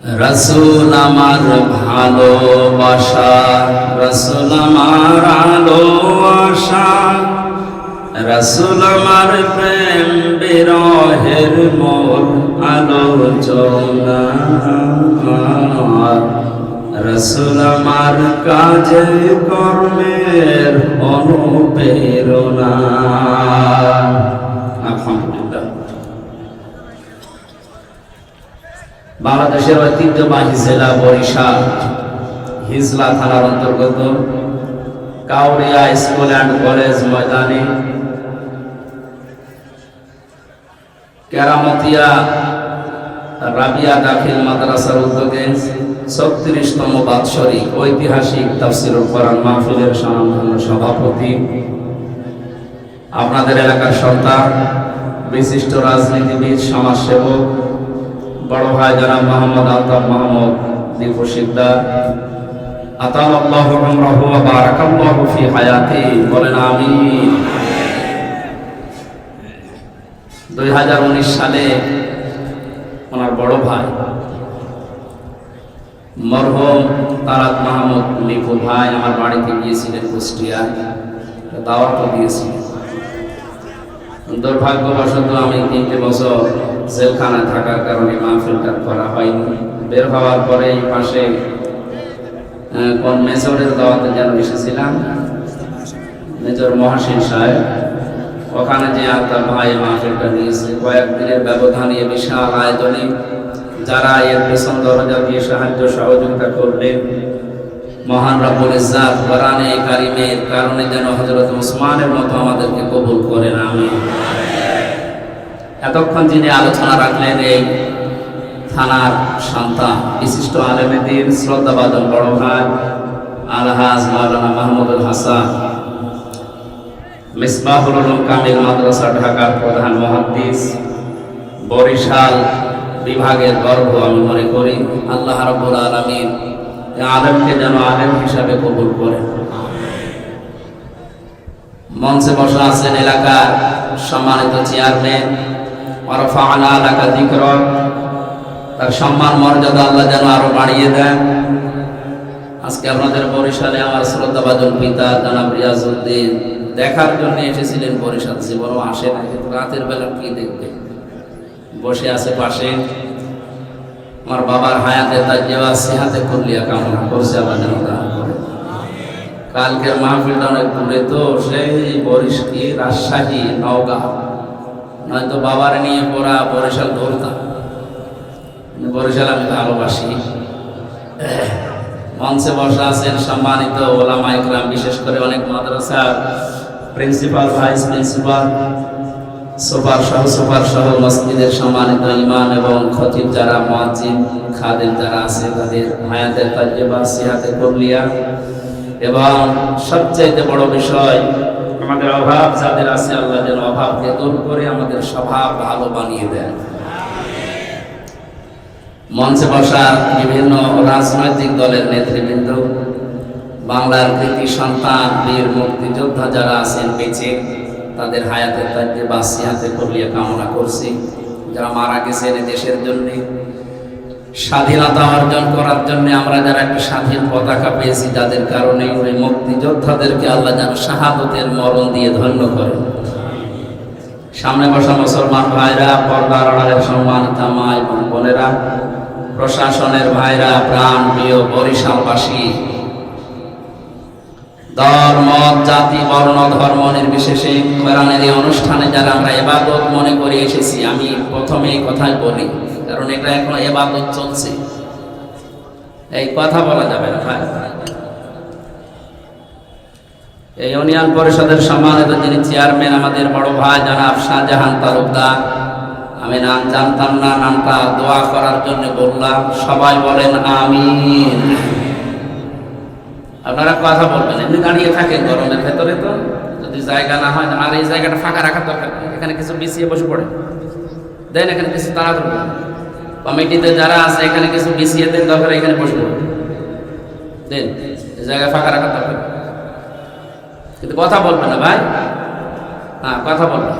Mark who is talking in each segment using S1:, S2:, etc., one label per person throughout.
S1: রসুল আমার ভালোবাসা, রসুল আমার আলো আশা, রসুল আমার প্রেম বিরহের মোর আলোচনা, রসুল আমার কাজে কর্মের অনুপ্রেরণা। আলহামদুলিল্লাহ। বাংলাদেশের ঐতিহ্যবাহী জেলা বরিশাল হিজলা থানার অন্তর্গত কাউরিয়া স্কুল অ্যান্ড কলেজ ময়দানে কেরামতিয়া রাবিয়া দাখিল মাদ্রাসার উদ্যোগে ৩৬তম বাৎসরিক ঐতিহাসিক তাফসীরুল কোরআন মাহফিলের স্বনামধন্য সভাপতি, আপনাদের এলাকার সন্তান, বিশিষ্ট রাজনীতিবিদ, সমাজসেবক, বড় ভাই জনাব মোহাম্মদ আলতাফ মাহমুদ দীপু শিকদার, আতালাল্লাহু উমরাহু ওয়া বারাকাল্লাহু ফি হায়াতি, বলেন আমিন। ২০১৯ সালে ওনার বড় ভাই মরহুম তারাক মাহমুদ লিপু ভাই আমার বাড়িতে গিয়েছিলেন কুষ্টিয়ায়, দাওয়াতও দিয়েছিলেন। দুর্ভাগ্যবশত আমি ৩ বছর জেলখানায় থাকার কারণে মাহফিলটা করা হয়নি। বের হওয়ার পরে এই পাশে কোন মেজরের দাওয়াতে যেন এসেছিলাম, মেজর মহাসিন সাহেব, ওখানে যে তার ভাই মাহফিলটা নিয়েছে। কয়েকদিনের ব্যবধানে বিশাল আয়োজনে যারা এর পেছন দরজা দিয়ে সাহায্য সহযোগিতা করলেন, মহান রব্বুল ইজ্জাত কোরআনে কারিমের কারণে যেন হযরত ওসমানের মতো আমাদেরকে কবুল করেন, আমিন। এতক্ষণ যিনি আলোচনা রাখলেন এই থানার সন্তান, বিশিষ্ট আলেমে দ্বীন, শ্রদ্ধাভাজন বড় ভাই আলহাজ মাওলানা মাহমুদুল হাসান, মিসবাহুল উলুম কামিল মাদ্রাসা ঢাকার প্রধান মুহাদ্দিস, বরিশাল বিভাগের গর্ব আমি মনে করি। আল্লাহ রাব্বুল আলামিন এই আলেমকে যেন আলেম হিসাবে কবুল করেন। মঞ্চে বসা আছেন এলাকার সম্মানিত চেয়ারম্যান, ওয়ারফা'না লাকা যিকরাক, তার সম্মান মর্যাদা আল্লাহ যেন আরো বাড়িয়ে দেন। আজকে আপনাদের বরিশালে আমার শ্রদ্ধাভাজন পিতা জনাব রিয়াজউদ্দিন দেখার জন্য এসেছিলেন বরিশাল, জীবনও আসে না, কিন্তু রাতের বেলা কি দেখবে, বসে আছে পাশে। আমার বাবার হায়াতে তাজ্জেবা সিহাতে কুল্লিয়া কামনা করছে, আল্লাহ যেন দান করে। কালকের মাহফিলটা অনেক দূরে, তো সেই বরিশাল, রাজশাহী, নওগাঁ, নয়তো বাবার নিয়ে পড়া বরিশাল ধরতাম। বরিশাল আমি ভালোবাসি। মঞ্চে বসা আছেন সম্মানিত ওলামা ইকরাম, বিশেষ করে অনেক মাদ্রাসার প্রিন্সিপাল, ভাইস প্রিন্সিপাল, সুপার সহ মসজিদের সম্মানিত ইমাম এবং খতিব, যারা মুয়াজ্জিন খাদেম যারা আছে, তাদের হায়াতের তাজ্জেবা সিহাতে কুল্লিয়া, এবং সবচেয়ে বড় বিষয় আমাদের অভাব যাদের আছে, আল্লাহ যেন অভাবকে দূর করে আমাদের স্বভাব ভালো বানিয়ে দেন। মঞ্চে বসা বিভিন্ন রাজনৈতিক দলের নেতৃবৃন্দ, বাংলার কৃতি সন্তান, বীর মুক্তিযোদ্ধা যারা আছেন বেঁচে, তাদের হায়াতের তাজ্জেবা সিহাতে কুল্লিয়া কামনা করছি। যারা মারা গেছেন দেশের জন্য, স্বাধীনতা অর্জন করার জন্য আমরা যারা একটা স্বাধীন পতাকা পেয়েছি, যাদের কারণে ওই মুক্তিযোদ্ধাদেরকে আল্লাহ যেন শাহাদতের মরণ দিয়ে ধন্য করেন। সামনে বসা মুসলমান ভাইরা, পর্দার আড়ালের সম্মানিত মা এবং বোনেরা, প্রশাসনের ভাইরা, প্রাণ প্রিয় বরিশালবাসী, দল মত জাতি বর্ণ ধর্ম নির্বিশেষে কোরআনের এই অনুষ্ঠানে যারা আমরা ইবাদত মনে করে এসেছি, আমি প্রথমে এই কথাই বলি, কারণ এটা এখন ইবাদত চলছে, এই কথা বলা যাবে না ভাই। এই ইউনিয়ন পরিষদের সম্মানিত যিনি চেয়ারম্যান, আমাদের বড় ভাই জনাব শাহজাহান তালুকদার, আমি নাম জানতাম না, নামটা দোয়া করার জন্য বললাম, সবাই বলেন আমিন। আপনারা কথা বলবেন, এমনি দাঁড়িয়ে থাকেন গরমের ভেতরে, তো যদি জায়গা না হয়, আর এই জায়গাটা ফাঁকা রাখার দরকার, এখানে কিছু বিছিয়ে বসে পড়ে দেন, এখানে কিছু তাড়াতাড়ি কমিটিতে যারা আছে এখানে কিছু বিছিয়ে দেন, দরকার এখানে বসে পড়ে দেন, এই জায়গা ফাঁকা রাখার দরকার। কিন্তু কথা বলবে না ভাই, হ্যাঁ কথা বলবে।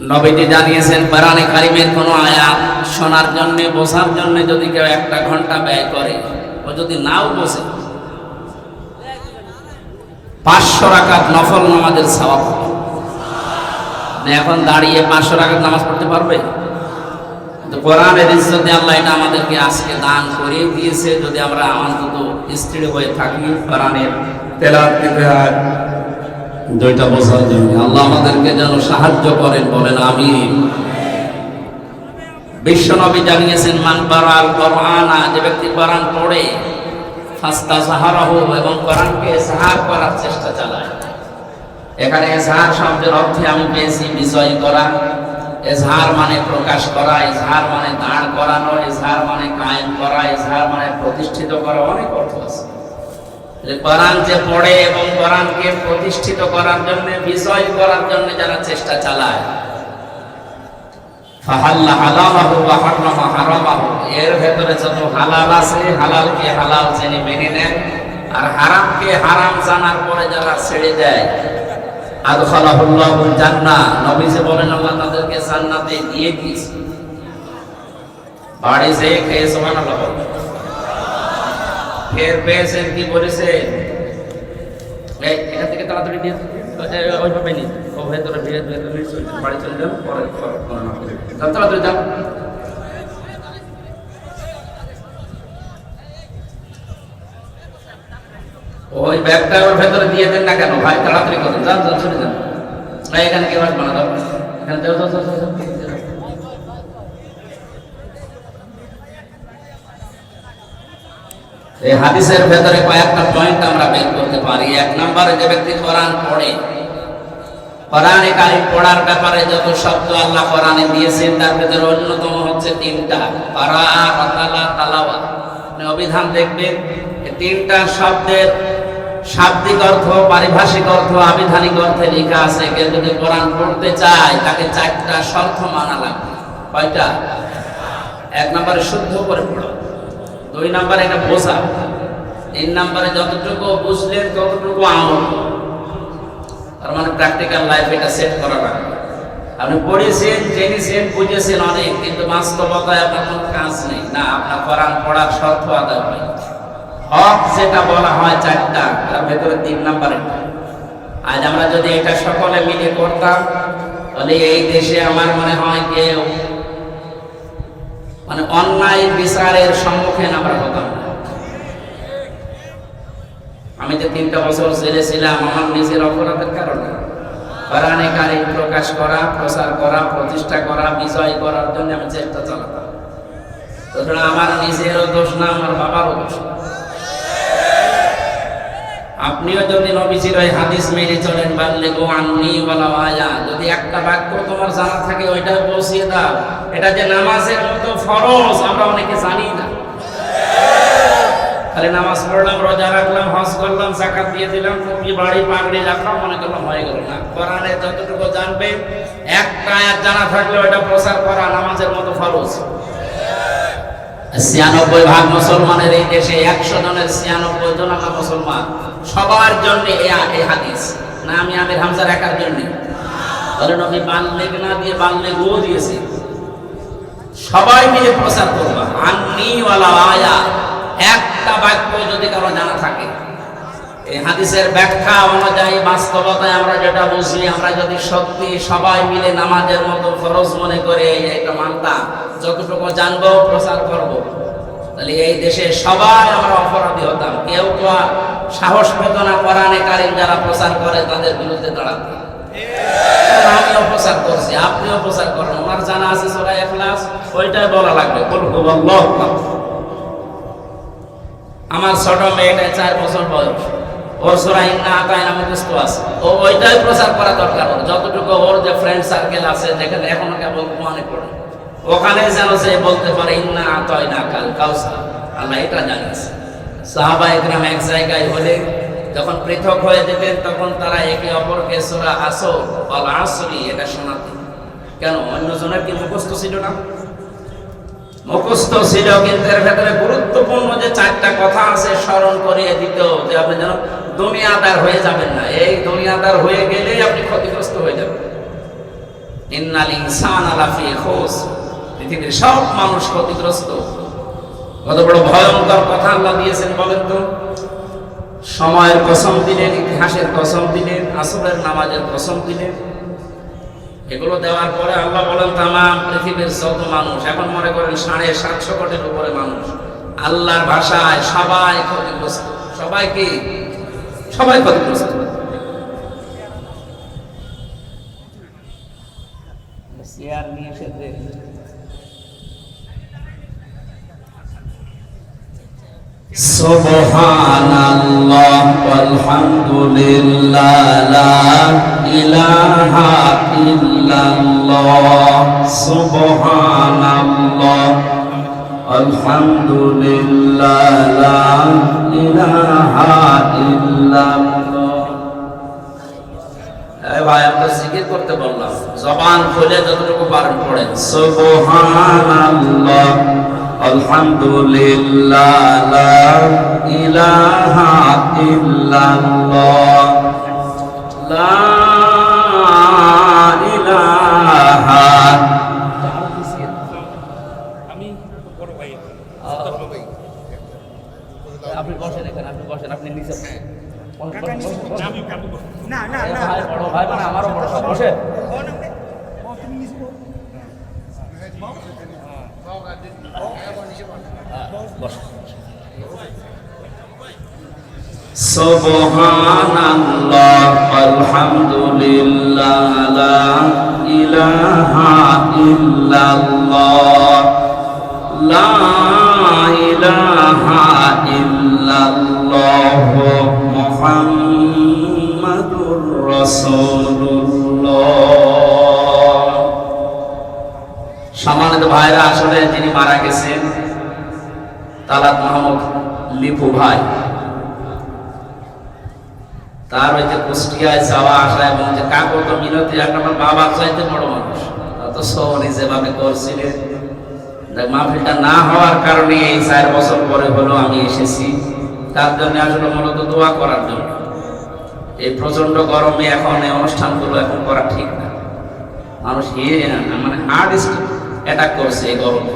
S1: নবীজি জানিয়েছেন কোরআনে কারিমের কোনো আয়াত শোনার জন্য বোঝার জন্য যদি কেউ 1 ঘন্টা ব্যয় করে, ও যদি নাও বোঝে 500 রাকাত নফল নামাজের সওয়াব হবে। এখন দাঁড়িয়ে 500 রাকাত নামাজ পড়তে পারবে? তো কোরআনের ইজ্জতে আল্লাহ এটা আমাদেরকে আজকে দান করে দিয়েছে। যদি আমরা অন্তত স্থির হয়ে থাকি কোরআনের তেলাওয়াত করতে হয়, দুইটা বোঝার জন্য আল্লাহ আমাদেরকে যেন সাহায্য করেন, বলেন আমিন। বিশ্বনবী জানিয়েছেন মান বারাল কোরআনা, যে ব্যক্তি কোরআন পড়ে ফাস্তাযহারাহু, এবং কোরআনকে ইজহার করার চেষ্টা চালায়। এখানে ইজহার শব্দের অর্থে আমি পেয়েছি বিজয় করা। ইজহার মানে প্রকাশ করা, ইজহার মানে দাঁড় করানো, ইজহার মানে কায়েম করা, ইজহার মানে প্রতিষ্ঠিত করা, অনেক অর্থ আছে। কোরআন যে পড়ে এবং কোরআনকে প্রতিষ্ঠিত করার জন্য, বিজয় করার জন্য যারা চেষ্টা চালায়, ফাহাল্লা হালালাহু ওয়া হারামা হারামাহু, এর ভেতরে যত হালাল আছে হালালকে হালাল জেনে মেনে নেন, আর হারামকে হারাম জানার পরে যারা ছেড়ে দেয়, আদখালাহুল্লাহুল জান্নাহ, নবীজি বলেন আল্লাহ তাদেরকে জান্নাতে দিয়ে দিয়েছে। বাড়ি যেয়ে খেয়ে সুবহানাল্লাহ, ফের পেয়েছেন কি বলেছে, এই এখান থেকে তাড়াতাড়ি দিয়ে ওইভাবে নি, ও ভেতরে বাড়ি চলে যান, পরে তাড়াতাড়ি যান। ওই ব্যাগটা ওর ভেতরে দিয়ে দেন না কেন ভাই, তাড়াতাড়ি করেন, যান যান চলে যান। এখানে কি আসবে না, এখানে যাও যাও যাও যাও। এই হাদিসের ভেতরে কয়েকটা পয়েন্ট আমরা বের করতে পারি। 1 নম্বরে, যে ব্যক্তি কোরআন পড়ে, কোরআনে কারিম পড়ার ব্যাপারে যত শব্দ আল্লাহ কোরআনে দিয়েছেন তার ভেতরে অন্যতম হচ্ছে 3টা, কারা, কাতালা, তালাওয়া। অভিধান দেখবেন এই 3টা শব্দের শাব্দিক অর্থ, পারিভাষিক অর্থ, আবিধানিক অর্থে লেখা আছে। কেউ যদি কোরআন পড়তে চায় তাকে 4টা শর্ত মানা লাগবে। কয়টা? 1 নম্বরে শুদ্ধ করে পড়া, 2 নম্বরে এটা বোঝা, 3 নম্বরে যতটুকু বুঝলেন ততটুকু আমল। তার মানে প্র্যাকটিক্যাল লাইফ এটা সেট করা লাগবে। আপনি পড়েছেন, জেনেছেন, বুঝেছেন অনেক, কিন্তু বাস্তবতায় আপনার কোনো কাজ নেই না, আপনার কোরআন পড়ার শর্ত আদায় হয়। হক যেটা বলা হয় 4টা, তার ভেতরে 3 নম্বর এটা। আজ আমরা যদি এটা সকলে মিলে করতাম, তাহলে এই দেশে আমার মনে হয় কেউ মানে অন্যায় বিচারের সম্মুখীন আমরা হতাম না। আমি যে 3টা বছর জেলে ছিলাম, আমার নিজের অপরাধের কারণে কোরআনে কারিম প্রকাশ করা, প্রচার করা, প্রতিষ্ঠা করা, বিজয় করার জন্য আমি চেষ্টা চালাতাম। সুতরাং আমার নিজেরও দোষ না, আমার বাবারও দোষ না। আপনিও যদি নবীজির ওই হাদিস মেনে চলেন, বাল্লিগু আন্নী ওয়ালাউ আয়া, যদি একটা বাক্য তোমার জানা থাকে ওইটা পৌঁছিয়ে দাও। এটা যে নামাজের মতো ফরজ আমরা অনেকে জানি না। খালি নামাজ পড়লাম, রোজা রাখলাম, হজ করলাম, যাকাত দিয়ে দিলাম, টুপি বাড়ি পাগড়ি রাখলাম, মনে করলাম হয়ে গেল না। কোরআনে যতটুকু জানবে, একটা আয়াত জানা থাকলে ওটা প্রচার করা নামাজের মতো ফরজ। 96% মুসলমানের এই দেশে, 100 জনের 96 জন আমরা মুসলমান। সবার জন্য এই হাদিস না, আমি আমির হামজার একার জন্য বলে নবী বাল্লিগ না দিয়ে বাল্লিগু দিয়েছে। সবাই মিলে প্রচার করবা, আন্নী ওয়ালাউ আয়া। একটা বাক্য যদি কারো জানা থাকে, এই হাদিসের ব্যাখ্যা অনুযায়ী বাস্তবতায় আমরা যেটা বুঝি, আমরা যদি সত্যি সবাই মিলে নামাজের মতো ফরজ মনে করে এটা মানতাম, যতটুকু জানবো প্রচার করব, তাহলে এই দেশে সবাই আমরা অপরাধী হতাম। কেউ তো সাহস পেত না কোরআনে কারিম যারা প্রচার করে তাদের বিরুদ্ধে দাঁড়াতে। আমিও প্রচার করছি, আপনিও প্রচার করেন। আমার জানা আছে সূরা ইখলাস, ওইটাই বলা লাগবে, কুল হুয়াল্লাহু আহাদ। আমার ছোট মেয়েটা 4 বছর বয়স, ওর সূরা ইন্না আতাইনা মুখস্থ আছে, ও ওইটাই প্রচার করা দরকার। যতটুকু ওর যে ফ্রেন্ড সার্কেল আছে, যেখানে এখনো কেবল মনে পড়ে, ওখানে যেন সে বলতে পারে ইন্না আতাইনা কাল কাউসার, আল্লাহ এটা জানিয়েছে। সাহাবায়ে কেরাম এক জায়গায় হলে যখন পৃথক হয়ে যেতেন, তখন তারা একে অপরকে সূরা আসর ওয়াল আসরি এটা শোনাতেন। কেন? অন্যজনের কি মুখস্থ ছিল না? মুখস্থ ছিল, কিন্তু এর ভেতরে গুরুত্বপূর্ণ যে 4টা কথা আছে স্মরণ করিয়ে দিত, যে আপনি যেন দুনিয়াদার হয়ে যাবেন না। এই দুনিয়াদার হয়ে গেলেই আপনি ক্ষতিগ্রস্ত হয়ে যাবেন। ইন্নাল ইনসানা লাফি খুসর, পৃথিবীর সব মানুষ ক্ষতিগ্রস্ত। কত বড় ভয়ঙ্কর কথা আল্লাহ দিয়েছেন বলেন তো। সময়ের কসম দিলেন, ইতিহাসের কসম দিলেন, আসরের নামাজের কসম দিলেন। এগুলো দেওয়ার পরে আল্লাহ বলেন তামাম পৃথিবীর যত মানুষ, এখন মনে করেন 750 কোটির উপরে মানুষ, আল্লাহর ভাষায় সবাই ক্ষতিগ্রস্ত। সবাই কি? সবাই ক্ষতিগ্রস্ত। চেয়ার নিয়ে এসে সুবহানাল্লাহ ওয়ালহামদুলিল্লাহ লা ইলাহা ইল্লাল্লাহ সুবহানাল্লাহ আলহামদুলিল্লাহ লা ইলাহা ইল্লাল্লাহ। এই ভাই আমরা জিকির করতে বললাম, জবান খুলে যতটুকু পারেন পড়েন সুবহানাল্লাহ আলহামদুলিল্লাহ লা ইলাহা ইল্লাল্লাহ লা ইলাহা।
S2: আমি বড় ভাই,
S1: আপনি বসেন এখানে, আপনি বসেন, আপনি নিচে
S2: আমি কাবু
S3: না না না
S1: ভাই বড় ভাই মানে আমারও বড় ভাই, বসেন।
S3: তুমি নিচে
S1: সুবহানাল্লাহ আলহামদুলিল্লাহ লা ইলাহা ইল্লাল্লাহ লা ইলাহা ইল্লাল্লাহ মুহাম্মাদুর রাসূলুল্লাহ। সম্মানিত ভাইরা, আসলে যিনি মারা গেছেন তালাত মাহমুদ লিপু ভাই, তার ওই যে কুষ্টিয়ায় যাওয়া আসা এবং যে কাগজ মিনতি, আমার বাবার চাইতে বড় মানুষ, অথচ উনি যেভাবে করছিলেন, মাহফিলটা না হওয়ার কারণে এই 4 বছর পরে হলো আমি এসেছি। তার জন্য আসলে মূলত দোয়া করার জন্য। এই প্রচন্ড গরমে এখন এই অনুষ্ঠানগুলো এখন করা ঠিক না। মানুষ মানে হার্ট অ্যাটাক করছে এই গরমে।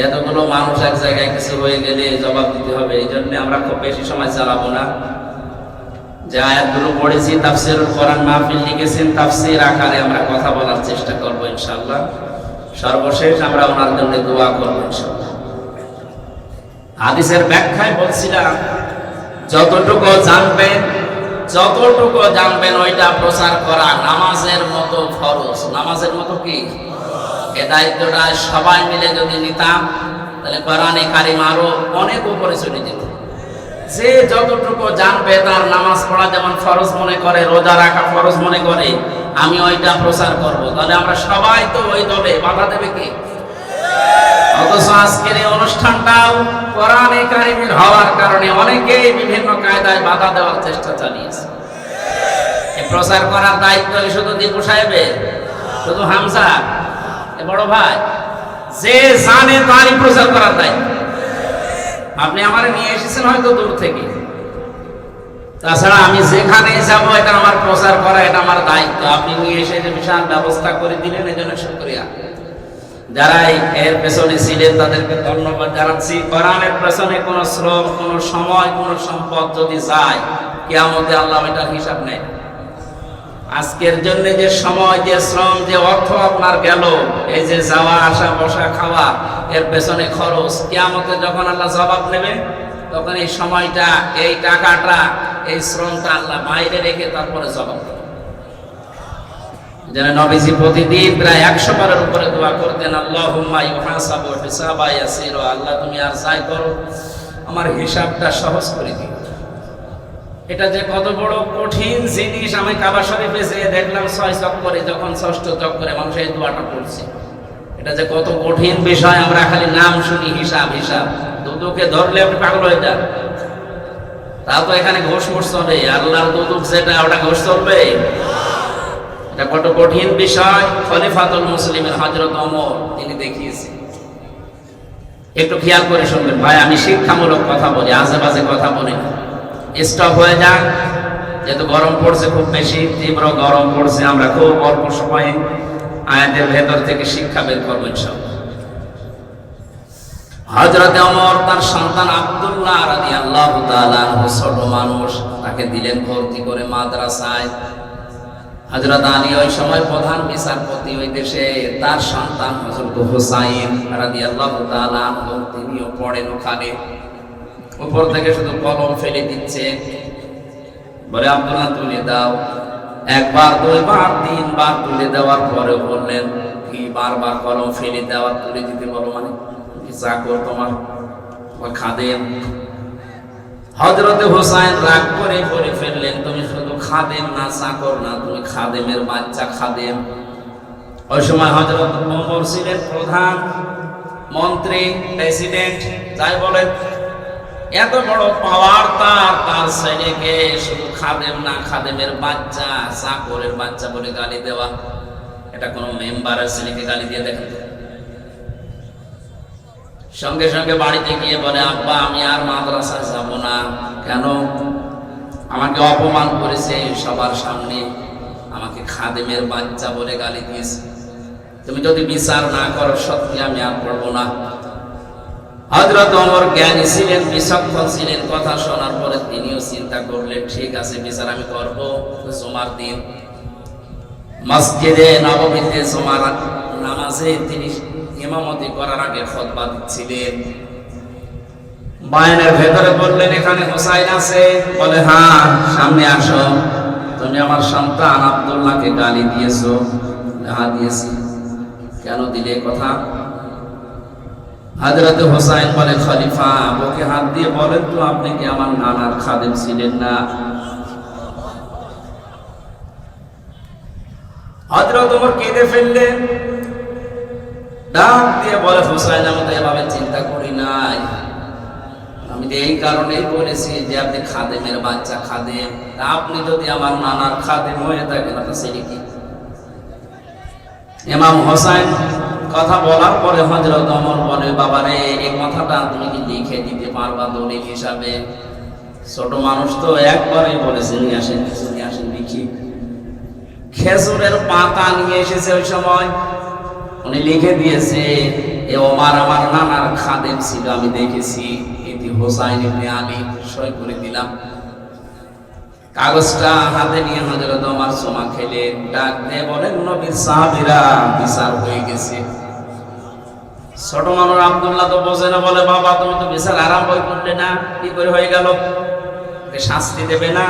S1: এতগুলো মানুষ এক জায়গায় কিছু হয়ে গেলে জবাব দিতে হবে। এই জন্য আমরা খুব বেশি সময় চালাবো না। যে আয়াতগুলো পড়েছি তাফসীরুল কোরআন মাহফিল লিখেছেন, তাফসীর আকারে আমরা কথা বলার চেষ্টা করবো ইনশাআল্লাহ। সর্বশেষ আমরা ওনার জন্য দোয়া করবো ইনশাআল্লাহ। হাদিসের ব্যাখ্যায় বলছিলাম, যতটুকু জানবেন ওইটা প্রচার করা নামাজের মতো ফরজ। নামাজের মতো কি? এই দায়িত্বটা সবাই মিলে যদি নিতাম তাহলে কোরআনে কারিম আরো অনেক উপরে চলে যেত। যে যতটুকু জানবে, তার নামাজ পড়া যেমন ফরজ মনে করে, রোজা রাখা ফরজ মনে করে, আমি ওইটা প্রচার করব, তাহলে আমরা সবাই তো ওই দলে, বাধা দেবে কি? অথচ আজকের এই অনুষ্ঠানটাও কোরআনে কারিমের হওয়ার কারণে অনেকেই বিভিন্ন কায়দায় বাধা দেওয়ার চেষ্টা চালিয়েছে। এই প্রচার করার দায়িত্ব শুধু দীপু সাহেবের, শুধু হামজা বড় ভাই, যে জানে তারই প্রচার করার দায়িত্ব। আপনি আমার নিয়ে এসেছেন হয়তো দূর থেকে, তাছাড়া আমি যেখানে যাব এটা আমার প্রচার করা, এটা আমার দায়িত্ব। আপনি নিয়ে এসে যে বিশাল ব্যবস্থা করে দিলেন, এই জন্য শুকরিয়া। যারা এর পেছনে ছিলেন তাদেরকে ধন্যবাদ জানাচ্ছি। কোরআনের পেছনে কোনো শ্রম, কোনো সময়, কোনো সম্পদ যদি যায়, কিয়ামতে আল্লাহ এটার হিসাব নেয়। আজকের জন্য যে সময়, যে শ্রম, যে অর্থ আপনার গেল, এই যে যাওয়া আসা, বসা, খাওয়া, এর পেছনে খরচ, কিয়ামতে যখন আল্লাহ জবাব নেবে, তখন এই সময়টা, এই টাকাটা, এই শ্রমটা আল্লাহ বাইরে রেখে তারপরে জবাব দেবে। যেন নবীজি প্রতিদিন প্রায় 100 বারের উপরে দোয়া করতেন, আল্লাহুম্মা ইউহাসাবু হিসাবা ইয়াসিরা, আল্লাহ তুমি আর যাই করো আমার হিসাবটা সহজ করে দিও। এটা যে কত বড় কঠিন জিনিস, আমি কাবা শরীফে যেয়ে দেখলাম 6 চক্করে, যখন 6ষ্ঠ চক্করে মানুষ এই দোয়াটা পড়ছে। এটা যে কত কঠিন বিষয়, আমরা খালি নাম শুনি হিসাব হিসাব। দুদুকে ধরলে আপনি পাগল হয়ে যান। তা তো এখানে ঘোষ মোষ চলে, আল্লাহর দুদুক যেটা, ওটা ঘোষ চলবে? এটা কত কঠিন বিষয়। খলিফাতুল মুসলিমের হযরত ওমর তিনি দেখিয়েছেন। একটু খেয়াল করে শুনবেন ভাই, আমি শিক্ষামূলক কথা বলি, আজে বাজে কথা বলি না। স্টপ হয়ে যাক, যেহেতু গরম পড়ছে, খুব বেশি তীব্র গরম পড়ছে, আমরা খুব অল্প সময়ে আয়াতের ভেতর থেকে শিক্ষা বের করবো ইনশাআল্লাহ। হযরত ওমর তার সন্তান আব্দুল্লাহ রাদিয়াল্লাহু তাআলা আনহু, ছোট মানুষ, তাকে দিলেন ভর্তি করে মাদ্রাসায়। হযরত আলী ওই সময় প্রধান বিচারপতি ওই দেশে, তার সন্তান হযরত হুসাইন রাদিয়াল্লাহু তাআলা আনহু তিনিও পড়েন ওখানে। উপর থেকে শুধু কলম ফেলে দিচ্ছে, বলে আব্দুল্লাহ তুলে দাও। একবার, দুইবার, তিনবার তুলে দেওয়ার পরে বললেন, কি বারবার কলম ফেলে দেওয়া, তুলে দিতে বলো মানে কি চাকর তোমার খাদেম? হযরত হুসাইন রাগ করে বলে ফেললেন, তুমি শুধু খাদেম না, চাকর না, তুমি খাদেমের বাচ্চা, খাদেম। ওই সময় হযরত ওমর ছিলেন প্রধান মন্ত্রী, প্রেসিডেন্ট, যাই বলেন, এত বড় পাওয়ার তার ছেলেকে শুধু খাদেম না, খাদেমের বাচ্চা, চাকরের বাচ্চা বলে গালি দেওয়া, এটা কোন মেম্বারের ছেলেকে গালি দিয়ে দেখেন? সঙ্গে সঙ্গে বাড়িতে গিয়ে বলে, আব্বা আমি আর মাদ্রাসায় যাব না। কেন? আমাকে অপমান করেছে সবার সামনে, আমাকে খাদেমের বাচ্চা বলে গালি দিয়েছে। তুমি যদি বিচার না করো, সত্যি আমি আর পড়বো না। হযরত ওমর জ্ঞানী ছিলেন, বিচক্ষণ ছিলেন। কথা শোনার পরে তিনিও চিন্তা করলেন, ঠিক আছে, বিচার আমি করবো। জুমার দিন মসজিদে নববীতে জুমার নামাজে তিনি ইমামতি করার আগে খুতবা দিচ্ছিলেন। বায়ানের ভেতরে বললেন, এখানে হুসাইন আছে? বলে, হ্যাঁ, সামনে আসো। তুমি আমার সন্তান আব্দুল্লাহকে গালি দিয়েছো? হ্যাঁ দিয়েছি। কেন দিলে কথা? হযরত হুসাইন বলে, খলিফা বুকে হাত দিয়ে বলেন তো, আপনি কি আমার নানার খাদেম ছিলেন না? হযরত ওমর কেঁদে ফেললেন, ডাক দিয়ে বলে, হুসাইন আমি তো এভাবে চিন্তা করি নাই, আমি তো এই কারণেই বলেছি যে আপনি খাদেমের বাচ্চা, খাদেম। আপনি যদি আমার নানার খাদেম হয়ে থাকেন, আপনার ছেলে কি? ইমাম হোসাইন কথা বলার পরে হযরত ওমর বলে, বাবারে এই কথাটা তুমি কি লিখে দিতে পারবা দলিল হিসাবে? ছোট মানুষ তো, একবারই বলেছে নিয়ে আসেন লিখি। খেজুরের পাতা নিয়ে এসেছে ওই সময়, উনি লিখে দিয়েছে, এ ওমর আমার নানার খাদেম ছিল, আমি দেখেছি। এটি হোসাইন ইবনে আলী, সই করে দিলাম। কাগজটা হাতে নিয়ে হযরত ওমর চুমা খেলেন, ডাক দিয়ে বলেন, নবীর সাহাবীরা, বিচার হয়ে গেছে। ছোট মানুষ আব্দুল্লাহ তো বোঝে না, বলে, বাবা তুমি তো বিচার আরম্ভ করলে না, কি করে হয়ে গেল? শাস্তি দেবে না?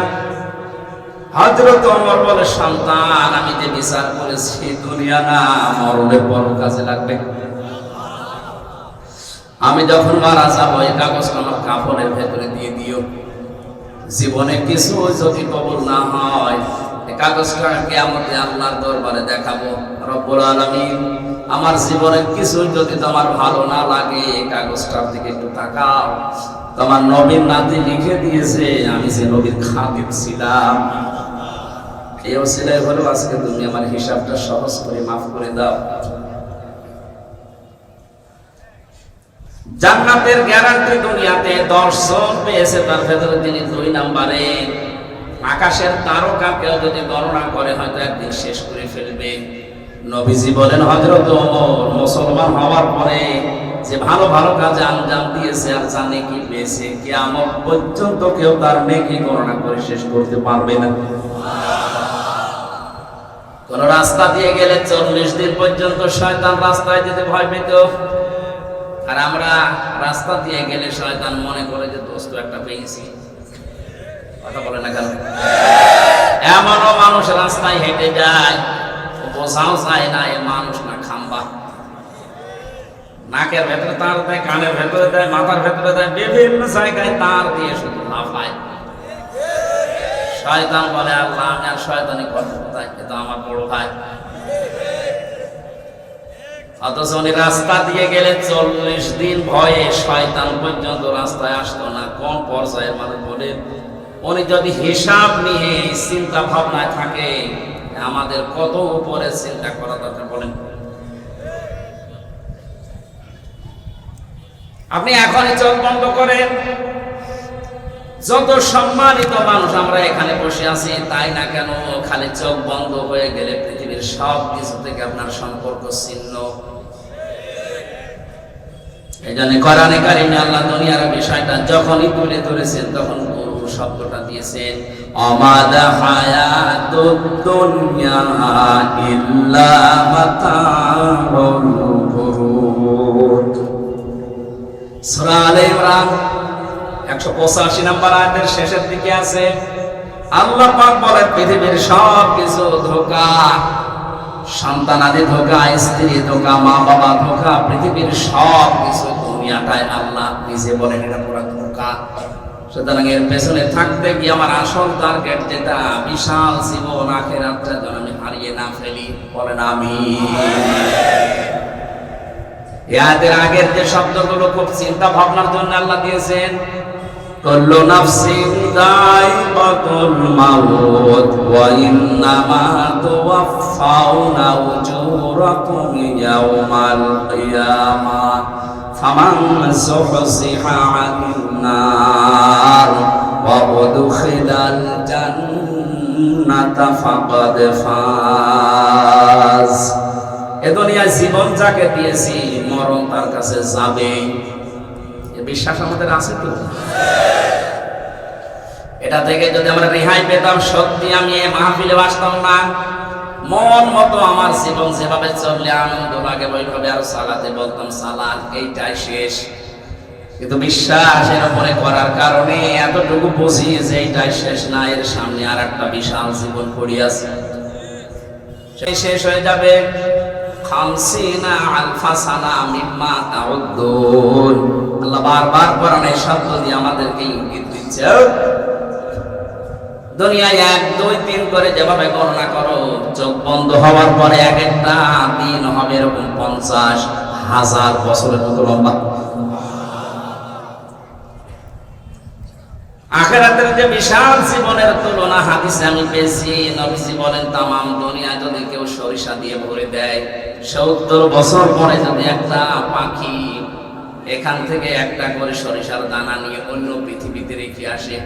S1: হযরত ওমর বলে, সন্তান আমি যে বিচার করেছি দুনিয়া না, মরণের পর কাজে লাগবে। আমি যখন মারা যাবো, এই কাগজটা আমার কাফনের ভেতরে দিয়ে দিও। জীবনে কিছু যদি কবুল না হয়, এই কাগজটা কিয়ামতে আল্লাহর দরবারে দেখাবো। রব্বুল আলামিন, আমার জীবনে কিছু যদি তোমার ভালো না লাগে, এই কাগজটার দিকে একটু তাকাও। তোমার নবীর নাতি লিখে দিয়েছে আমি যে নবীর খাদেম ছিলাম। এই ওসিলায় হলো আজকে তুমি আমার হিসাবটা সহজ করে মাফ করে দাও। জান্নাতের গ্যারান্টি দুনিয়াতে 10 জন পেয়েছে, তার ভেতরে তিনি 2 নম্বরে। আকাশের তারকাকেও যদি গণনা করে হয়তো একদিন শেষ করে ফেলবে। নবীজি বলেন, হযরত ওমর মুসলমান হওয়ার পরে যে ভালো ভালো কাজে আঞ্জাম দিয়েছে আর জানে কি পেয়েছে, কিয়ামত পর্যন্ত কেউ তার নেকি গণনা করে শেষ করতে পারবে না। কোন রাস্তা দিয়ে গেলে 40 দিন পর্যন্ত শয়তান রাস্তায় যেতে ভয় পেত, আর আমরা রাস্তা দিয়ে গেলে শয়তান মনে করে যে দোস্ত একটা পেয়েছি। কথা বলে না কেন? এমনও মানুষ রাস্তায় হেঁটে যায়, বোঝাও যায় না এ মানুষ না খাম্বা। নাকের ভেতরে তার দেয়, কানের ভেতরে দেয়, মাথার ভেতরে দেয়, বিভিন্ন জায়গায় তার দিয়ে শুধু লাফায়। শয়তান বলে, আল্লাহ আমি আর শয়তানি করবো কোথায়, কিন্তু আমার বড় ভাই। অথচ উনি রাস্তা দিয়ে গেলে 40 দিন ভয়ে শয়তান পর্যন্ত রাস্তায় আসতো না। কোন পর্যায়ের মানুষ বলে? উনি যদি হিসাব নিয়ে চিন্তা ভাবনায় থাকে, আমাদের কত উপরে চিন্তা করা দরকার বলেন? আপনি এখনই চোখ বন্ধ করেন, যত সম্মানিত মানুষ আমরা এখানে বসে আছি, তাই না কেন খালি চোখ বন্ধ হয়ে গেলে পৃথিবীর সব কিছু থেকে আপনার সম্পর্ক ছিন্ন। এই জন্য কোরআনে কারিমে আল্লাহ দুনিয়ার বিষয়টা যখনই তুলে ধরেছেন তখন গুরু শব্দটা দিয়েছেন, আমাদা হায়াতুদ দুনিয়া ইল্লা মাতাউল গুরুর। সূরা আলে ইমরান 185 নম্বর আয়াতের শেষের দিকে আছে, আল্লাহ পাক বলেন পৃথিবীর সব কিছু ধোঁকা, সন্তানাদি ধোঁকা, স্ত্রী ধোঁকা, মা বাবা ধোঁকা, পৃথিবীর সব কিছু দুনিয়াটাই আল্লাহ নিজে বলেন এটা পুরো ধোঁকা। সুতরাং এর পেছনে থাকতে গিয়ে আমার আসল টার্গেট যেটা বিশাল জীবন আখিরাতটা যেন আমি হারিয়ে না ফেলি, বলেন আমিন। এর আগের যে শব্দগুলো খুব চিন্তা ভাবনার জন্য আল্লাহ দিয়েছেন, কুল্লু নাফসিন যায়িকাতুল মাউত ওয়া ইন্নামা তুওয়াফাউনা উজুরাকুম ইয়াওমাল কিয়ামাহ ফামান যুহজিহা আনিন নার ওয়া উদখিলাল জান্নাতা ফাকাদ ফাজ। এ দুনিয়ায় জীবন যাকে দিয়েছি মরণ তার কাছে যাবে, এ বিশ্বাস আমাদের আছে তো? এটা থেকে যদি আমরা রেহাই পেতাম, সত্যি আমি এই মাহফিলে আসতাম না। মন মতো আমার জীবন যেভাবে চললে আনন্দ লাগে ওইভাবে আর সালাতে বলতাম সালাত, এইটাই শেষ। কিন্তু বিশ্বাসের উপরে করার কারণে এতটুকু বুঝি যে এইটাই শেষ না, এর সামনে আর একটা বিশাল জীবন পড়ে আছে, সেই শেষ হয়ে যাবে। খামসিনা আলফা সানা মিম্মা তাউদ্দুন। আল্লাহ বারবার কোরআনের শব্দ দিয়ে আমাদেরকে ইঙ্গিত দিচ্ছে, দুনিয়ায় 1, 2, 3 করে যেভাবে গণনা করো, চোখ বন্ধ হওয়ার পরে এক একটা দিন হবে এরকম 50,000 বছরের মতো লম্বা। আখিরাতের যে বিশাল জীবনের তুলনা হাদিসে আমি পেয়েছি, নবীজি বলেন তামাম দুনিয়া যদি কেউ সরিষা দিয়ে ভরে দেয়, 70 বছর পরে যদি একটা পাখি এখান থেকে একটা করে সরিষার দানা নিয়ে অন্য পৃথিবীতে রেখে আসে,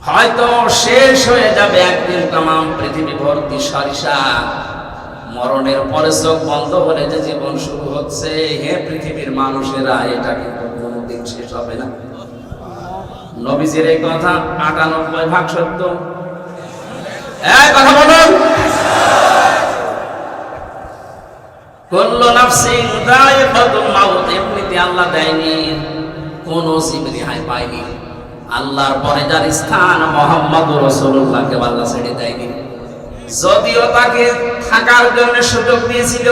S1: হয়তো শেষ হয়ে যাবে একদিন তামাম পৃথিবী ভর্তি সরিষা। মরণের পরে চোখ বন্ধ হলে যে জীবন শুরু হচ্ছে, হে পৃথিবীর মানুষেরা, এটা কিন্তু কোনোদিন শেষ হবে না। নবীজির এই কথা 98% সত্য। কথা বলুন, কুল্লু নাফসিন যায়িকাতুল মাউত। এমনিতে আল্লাহ দেয়নি, কোন জীব রেহাই পায়নি। আল্লাহর পরে যার স্থান মুহাম্মদুর রাসূলুল্লাহকে আল্লাহ ছেড়ে দেয়নি, যদিও তাকে থাকার জন্য সুযোগ দিয়েছিল।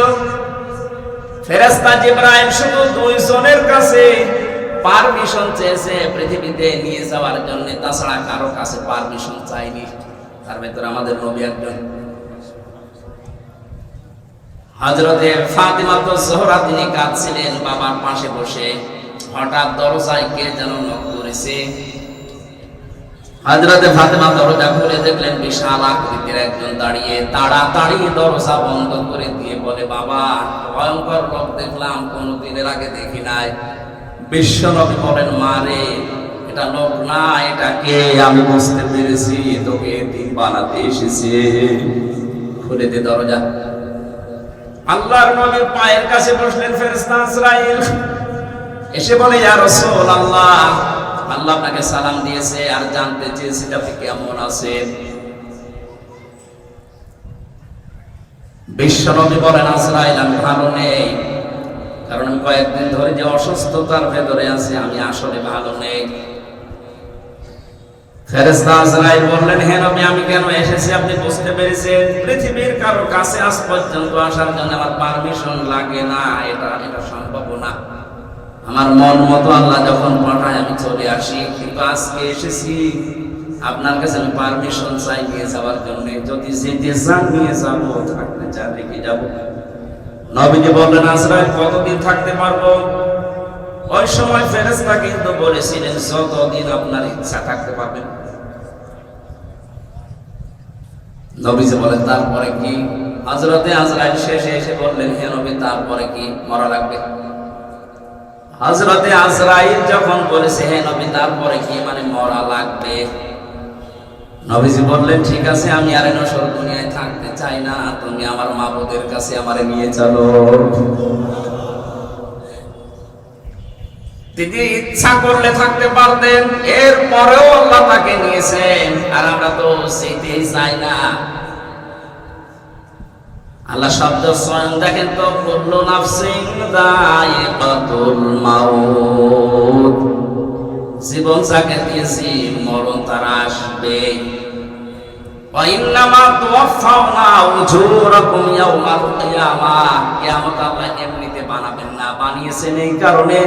S1: ফেরেশতা জিবরাইল শুধু 2 জনের কাছে পারমিশন চেয়েছে পৃথিবীতে নিয়ে যাওয়ার জন্য, তাছাড়া কারো কাছে পারমিশন চাইনি। তার ভেতরে আমাদের নবী একজন। হযরতে ফাতিমা তো জোহরা তিনি কাঁদছিলেন বাবার পাশে বসে, হঠাৎ দরজায় কে যেন নক করেছে। হযরতে ফাতিমা দরজা খুলে দেখলেন বিশাল আকৃতির একজন দাঁড়িয়ে। তাড়াতাড়ি দরজা বন্ধ করে দিয়ে বলে, বাবা, ভয়ঙ্কর লোক দেখলাম, কোনদিনের আগে দেখি নাই। বিশ্বনবী বলেন, মারে, এটা লোক না, এটা কে আমি বুঝতে পেরেছি, তোকে দিন বানাতে এসেছে, খুলে দে দরজা। আল্লাহর নবীর পায়ের কাছে বসলেন ফেরেশতা আজরাইল, এসে বলে, ইয়া রাসূলুল্লাহ, আল্লাহ আপনাকে সালাম দিয়েছে আর জানতে চেয়েছে আপনি কেমন আছেন। বিশ্বনবী বলেন, আজরাইল, আমি ভালো নেই, কারণ আমি কয়েকদিন ধরে যে অসুস্থতার ভেতরে আছি, আমি আসলে ভালো নেই। ফেরেশতা আজরাইল বললেন, হে নবী, আমি কেন এসেছি আপনি বুঝতে পেরেছেন। পৃথিবীর কারো কাছে আজ পর্যন্ত আসার জন্য আমার পারমিশন লাগে না, এটা সম্ভব না। আমার মন মতো আল্লাহ যখন পাঠায় আমি চলে আসি, কিন্তু আজকে এসেছি আপনার কাছে আমি পারমিশন চাই নিয়ে যাওয়ার জন্য। যদি যেতে চান নিয়ে যাবো, থাকতে চান রেখে যাবো। নবীজি বললেন, আজরাইল, কতদিন থাকতে পারবো? ওই সময় ফেরেশতা কিন্তু বলেছিলেন, যতদিন আপনার ইচ্ছা থাকতে পারবেন। নবীজি বলেন, তারপরে কি? হযরতে আজরাইল শেষে এসে বললেন, হে নবী, তারপরে কি? মরা লাগবে। হযরতে আজরাইল যখন বলেছে হে নবী তারপরে কি মানে মরা লাগবে, নবীজি বললেন ঠিক আছে আমি আর নশ্বর দুনিয়ায় থাকতে চাই না, তুমি আমার মাবুদের কাছে আমারে নিয়ে চলো। তিনি ইচ্ছা করলে থাকতে পারতেন, এরপরেও আল্লাহ তাকে নিয়েছেন, আর আমরা তো যেতেই চাই না। আল্লাহ শব্দ স্বয়ং দেখেন তো, কুল্লু নাফসিন যায়িকাতুল মাউত, জীবন যাকে দিয়েছি মরণ তার আসবে। ওয়া ইন্নামা তুওয়াফাউনা উজুরাকুম ইয়াওমাল কিয়ামাহ, কিয়ামত আল্লাহ এমনিতে বানাবেন না, বানিয়েছেন এই কারণে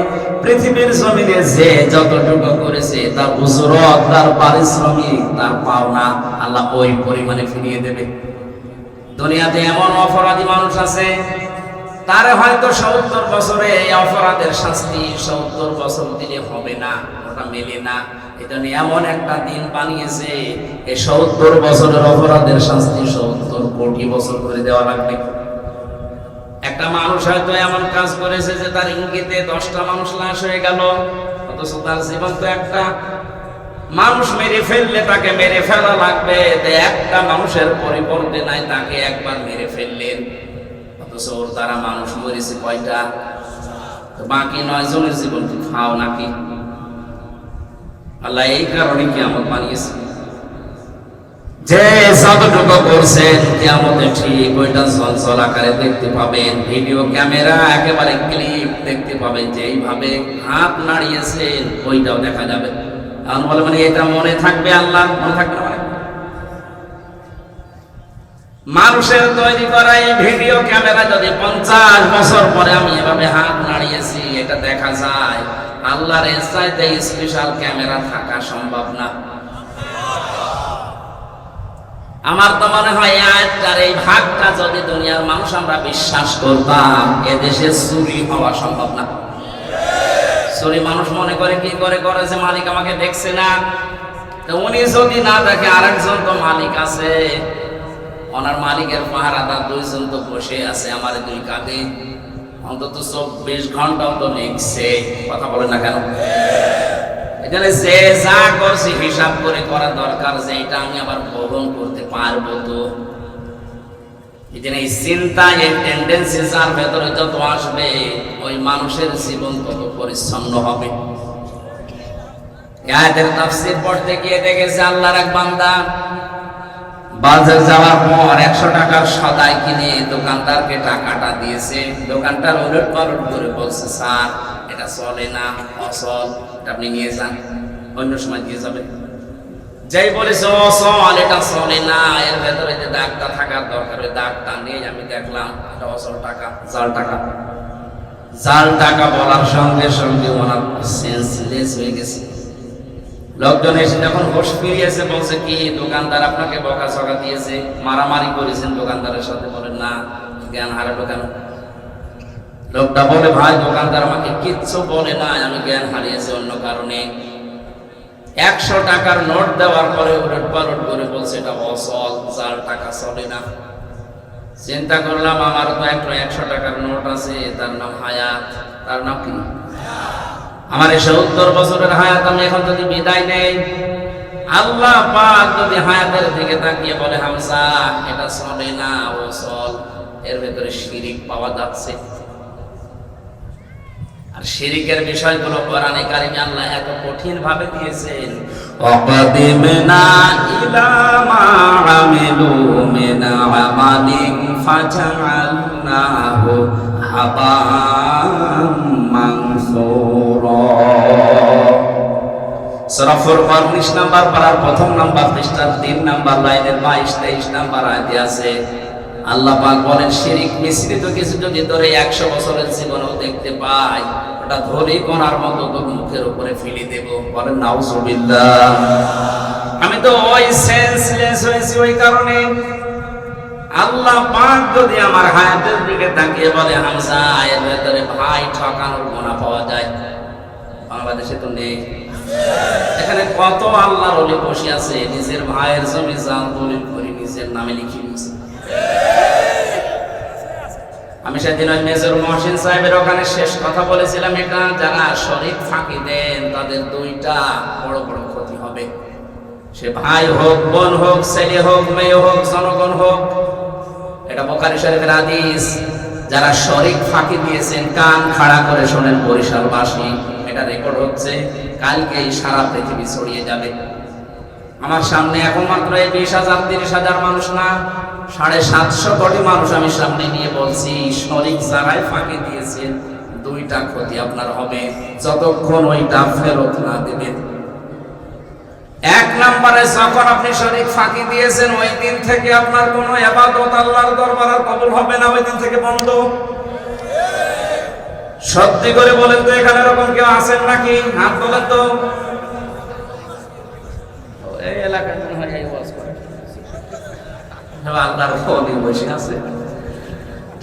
S1: পৃথিবীর জমিনে যে যতটুকু করেছে তার উজরত, তার পারিশ্রমিক, তার পাওনা আল্লাহ ওই পরিমাণে ফিরিয়ে দেবে। দুনিয়াতে এমন অপরাধী মানুষ আছে, তার হয়তো 70 বছরে এই অপরাধের শাস্তি 70 বছর দিলে হবে না, ওটা মেলে না। এটা নিয়ে এমন একটা দিন বানিয়েছে এই 70 বছরের অপরাধের শাস্তি 70 কোটি বছর করে দেওয়া লাগবে। একটা মানুষ হয়তো এমন কাজ করেছে যে তার ইঙ্গিতে 10টা মানুষ লাশ হয়ে গেল, অথচ তার জীবন তো একটা। মানুষ মেরে ফেললে তাকে মেরে ফেলা লাগবে, একটা মানুষের পরিবর্তে নাই, তাকে একবার মেরে ফেললেন, অথচ ওর দ্বারা মানুষ মরেছে কয়টা? তো বাকি 9 জনের জীবন কি খাও নাকি? আল্লাহ এই কারণে কিয়ামত বানিয়েছে, যে যতটুকু করছেন কিয়ামতে ঠিক ওইটা চঞ্চল আকারে দেখতে পাবেন। ভিডিও ক্যামেরা একেবারে ক্লিপ দেখতে পাবেন, যে এইভাবে হাত নাড়িয়েছেন ওইটাও দেখা যাবে। এখন বলে মানে এটা মনে থাকবে, আল্লাহ মনে থাকবে না? মানুষের তৈরি করা এই ভিডিও ক্যামেরা যদি 50 বছর পরে আমি এভাবে হাত নাড়িয়েছি এটা দেখা যায়, আল্লাহর চাইতে স্পেশাল ক্যামেরা থাকা সম্ভব না। আমার তো মনে হয় আজকের এই ভাগটা যদি দুনিয়ার মানুষ আমরা বিশ্বাস করতাম, এদেশে চুরি হওয়া সম্ভব না। চুরি মানুষ মনে করে কি করে যে মালিক আমাকে দেখছে না, তো উনি যদি না দেখে আরেকজন তো মালিক আছে, ওনার মালিকের পাহারাদার 2 জন তো বসে আছে আমার 2 কাঁধে, অন্তত 24 ঘন্টাও তো লিখছে, কথা বলে না কেন? এখানে যে যা করছে হিসাব করে করা দরকার, যে এটা আমি আবার বহন করতে পারবো। তো এখানে এই চিন্তা, এই টেন্ডেন্সি যার ভেতরে যত আসবে, ওই মানুষের জীবন তত পরিচ্ছন্ন হবে। আয়াতের তাফসীর পড়তে গিয়ে দেখেছে আল্লাহর এক বান্দা বাজার যাওয়ার পর 100 টাকার সদাই কিনে দোকানদারকে টাকাটা দিয়েছে। দোকানদার ওলট পালট করে বলছে, স্যার এটা চলে না, অচল, এটা আপনি নিয়ে যান, অন্য সময় দিয়ে যাবেন। যেই বলেছে অচল, এটা চলে না, এর ভেতরে যে দাগটা থাকার দরকার ওই দাগটা নেই, আমি দেখলাম এটা অচল টাকা, জাল টাকা। জাল টাকা বলার সঙ্গে সঙ্গে ওনার সেন্সলেস হয়ে গেছে। লোকজন এসে যখন হোশ ফিরিয়েছে বলছে কি দোকানদার আপনাকে বকাঝকা দিয়েছে, মারামারি করেছেন দোকানদারের সাথে? বলেন না, জ্ঞান হারালো কেন? লোকটা বলে ভাই দোকানদার আমাকে কিচ্ছু বলে না, আমি জ্ঞান হারিয়েছি অন্য কারণে। 100 টাকার নোট দেওয়ার পরে উলট পালট করে বলছে এটা অচল, জাল টাকা, চলে না। চিন্তা করলাম আমারও তো একটা 100 টাকার নোট আছে, তার নাম হায়াত। তার নাম কি? আমার 70 বছরের হায়াত আমি এখন যদি বিদায় নেই, আল্লাহ পাক যদি হায়াতের দিকে তাকিয়ে বলে হামজা এটা চলে না, অচল, এর ভেতরে শিরিক পাওয়া যাচ্ছে। আর শিরিকের বিষয়গুলো কোরআনে কারিমে আল্লাহ এত কঠিন ভাবে দিয়েছেন, ওয়াকাদিমনা ইলা মা আমিলু মিন আমালিন ফাজআলনাহু হাবাম মানসুরা। সূরা ফুরকান 19 নাম্বার পারার 1 নাম্বার পৃষ্ঠার 3 নাম্বার লাইনের 22-23 নাম্বার আয়াতে আছে আল্লাহ পাক বলেন শিরিক মিশ্রিত কিছু যদি ধরে 100 বছরের জীবনেও দেখতে পাই, ওটা ধরে কোনার মতো তোর মুখের উপরে ফেলে দেব। বলেন নাউজুবিল্লাহ। আমি তো ওই সেন্সলেস হয়েছি ওই কারণে। আল্লাহ পাক যদি আমার হায়াতের দিকে তাকিয়ে বলে হামজা এর ভেতরে ভাই ঠকানোর গুনাহ পাওয়া যায়, বাংলাদেশে তো নেই। এখানে কত আল্লাহর ওলি বসে আছে, নিজের ভাইয়ের জমি জাল দলিল করে নিজের নামে লিখে নিয়েছে। আমি সেদিন ওই মেজর মহসিন সাহেবের ওখানে শেষ কথা বলেছিলাম, এটা যারা শরীক ফাঁকি দেন তাদের দুইটা বড় বড় ক্ষতি হবে। সে ভাই হোক, বোন হোক, ছেলে হোক, মেয়ে হোক, জনগণ হোক। এটা বুখারী শরীফের হাদিস। যারা শরীক ফাঁকি দিয়েছেন কান খাড়া করে শোনেন বরিশালবাসী, এটা রেকর্ড হচ্ছে, কালকেই সারা পৃথিবী ছড়িয়ে যাবে। আমার সামনে এখন মাত্র 20,000 30,000 মানুষ না, 750 কোটি মানুষ আমি সামনে নিয়ে বলছি, শরীক যারাই ফাঁকি দিয়েছেন দুইটা ক্ষতি আপনার হবে যতক্ষণ ওইটা ফেরত না দেবেন। এক নম্বরে, যখন আপনি শরীক ফাঁকি দিয়েছেন ওই দিন থেকে আপনার কোনো ইবাদত আল্লাহর দরবারে কবুল হবে না, ওই দিন থেকে বন্ধ। সত্যি করে বলেন তো, এখানে এরকম কেউ আছেন নাকি? হাত তোলেন তো। এই এলাকায় মনে হয় এই ওয়াজ করে আল্লাহর ফোনে বসে আছে।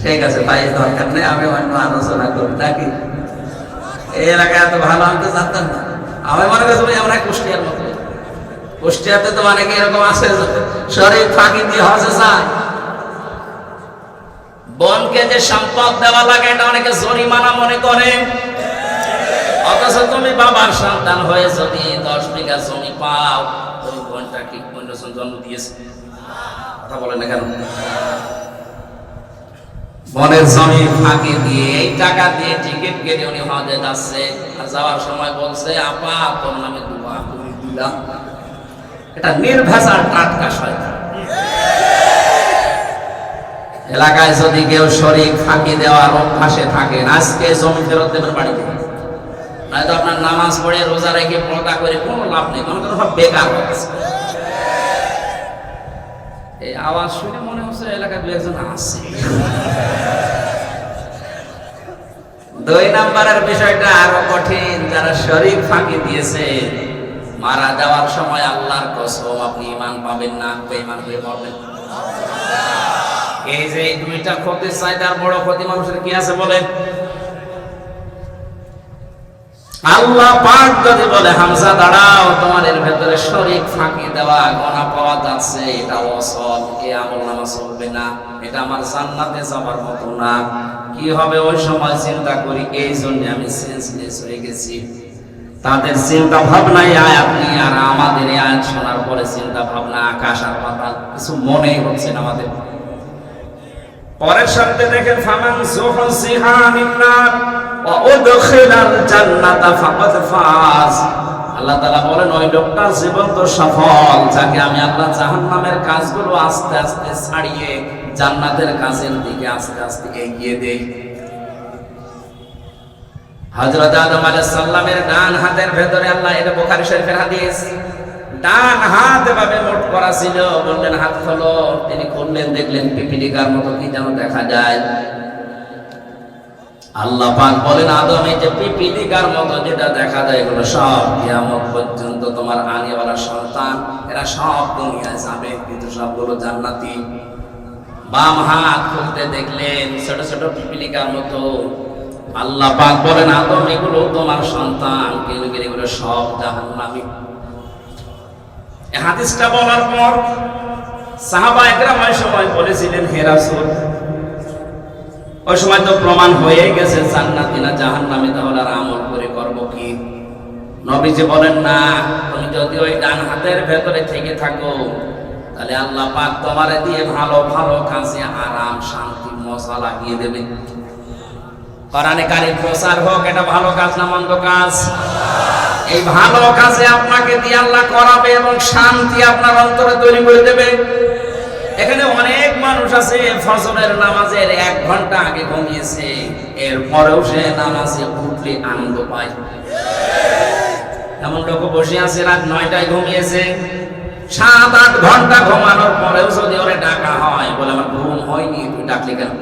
S1: ঠিক আছে ভাই, দরকার নেই, আমি অন্য আলোচনা করি নাকি? এই এলাকায় এত ভালো আমি তো জানতাম না। আমি মনে করছি আমরা কুষ্টিয়ার মতো। কুষ্টিয়াতে তো অনেকে এরকম আছে শরীর ফাঁকি দিয়ে হজে যায়। বোনকে যে সম্পদ দেওয়া লাগে এটা অনেকে জরিমানা মনে করে, অথচ তুমি বাবার সন্তান হয়ে যদি 10 বিঘা জমি পাও, ওই বোনটা কি অন্য জন্ম দিয়েছে? কথা বলে না কেন? বনের জমি ফাঁকি দিয়ে এই টাকা দিয়ে টিকিট কেটে উনি হজে যাচ্ছে, আর যাওয়ার সময় বলছে আপা তোর নামে দোয়া করে দিলাম। এটা নির্ভেজাল টাটকা শয়তান। এলাকায় যদি কেউ শরীক ফাঁকি দেওয়ার অভ্যাসে থাকেন, আজকে জমি ফেরত দেবেন বাড়িতে, নয়তো আপনার নামাজ পড়ে রোজা রেখে পর্দা করে কোনো লাভ নেই, মনে করেন সব বেকার হচ্ছে। এই আওয়াজ শুনে মনে হচ্ছে এলাকায় 2-1 জন আছে। 2 নম্বরের বিষয়টা আরো কঠিন। যারা শরীক ফাঁকি দিয়েছে, মারা যাওয়ার সময় আল্লাহর কসম আপনি ঈমান পাবেন না, বেঈমান হয়ে মরবেন। এই যে দুইটা ক্ষতি, চাইদার বড় ক্ষতি মানুষের কি আছে বলেন? আল্লাহ পাক যদি বলে হামজা দাঁড়াও, তোমার এর ভেতরে শরীক ফাঁকি দেওয়া গোনা পাওয়া যাচ্ছে, এটা অসল, এই আমলনামা চলবে না, এটা আমার জান্নাতে যাবার মতো না। কি হবে ওই সময় চিন্তা করি, এই জন্য আমি সেন্সলেস হয়ে গেছি। তাদের চিন্তা ভাবনাই আয়াত নিয়ে, আর আমাদের এই আয়াত শোনার পরে চিন্তা ভাবনা আকাশ আর পাতাল, কিছু মনেই হচ্ছে না আমাদের। পরের শব্দে দেখেন, ফামান যুহজিহা আনিন নার ওয়া উদখিলাল জান্নাতা ফাকাদ ফাজ। আল্লাহ তাআলা বলেন ওই লোকটা জীবন্ত সফল, যাকে আমি আল্লাহ জাহান্নামের কাজগুলো আস্তে আস্তে ছাড়িয়ে জান্নাতের কাজের দিকে আস্তে আস্তে এগিয়ে দেই। হযরত আদম আলাইহিস সালামের ডান হাতের ভেতরে আল্লাহ, এটা বুখারী শরীফের হাদিস, ডান হাত এভাবে মোট করা ছিল। বললেন হাত খোলো, তিনি খুললেন, দেখলেন পিপিলিকার মতো কি যেন দেখা যায়। আল্লাহ পাক বলেন আদম, এই যে পিপিলিকার মতো যেটা দেখা যায় এগুলো সব কিয়ামত পর্যন্ত তোমার আনেওয়ালা সন্তান, এরা সব দুনিয়ায় যাবে, কিন্তু সবগুলো জান্নাতি। বাম হাত খুলতে দেখলেন ছোট ছোট পিপিলিকার মতো। আল্লাহ পাক বলেন আদম, এগুলো তোমার সন্তান, কিন্তু এগুলো সব জাহান্নামী। এই হাদিসটা বলার পর সাহাবায়ে কেরাম ওই সময় বলেছিলেন, হে রাসূল, ওই সময় তো প্রমাণ হয়ে গেছে জান্নাতি না জাহান্নামী, তাহলে আর আমল করে করব কি? নবীজি বলেন না, তুমি যদি ওই ডান হাতের ভেতরে থেকে থাকো, তাহলে আল্লাহ পাক তোমারে দিয়ে ভালো ভালো কাজে আরাম শান্তি মজা লাগিয়ে দেবে। কোরআনে কারিম প্রচার হোক, এটা ভালো কাজ না মন্দ কাজ? এই ভালো কাজে আপনাকে দিয়ে আল্লাহ করাবে এবং শান্তি আপনার অন্তরে তৈরি করে দেবে। এখানে অনেক মানুষ আছে ফজরের নামাজের 1 ঘন্টা আগে ঘুমিয়েছে, এরপরেও সে নামাজে উঠলে আনন্দ পায়। এমন লোক বসে আছে রাত 9টায় ঘুমিয়েছে, 7-8 ঘন্টা ঘুমানোর পরেও যদি ওরে ডাকা হয়, বলে আমার ঘুম হয়নি, তুই ডাকলি কেন?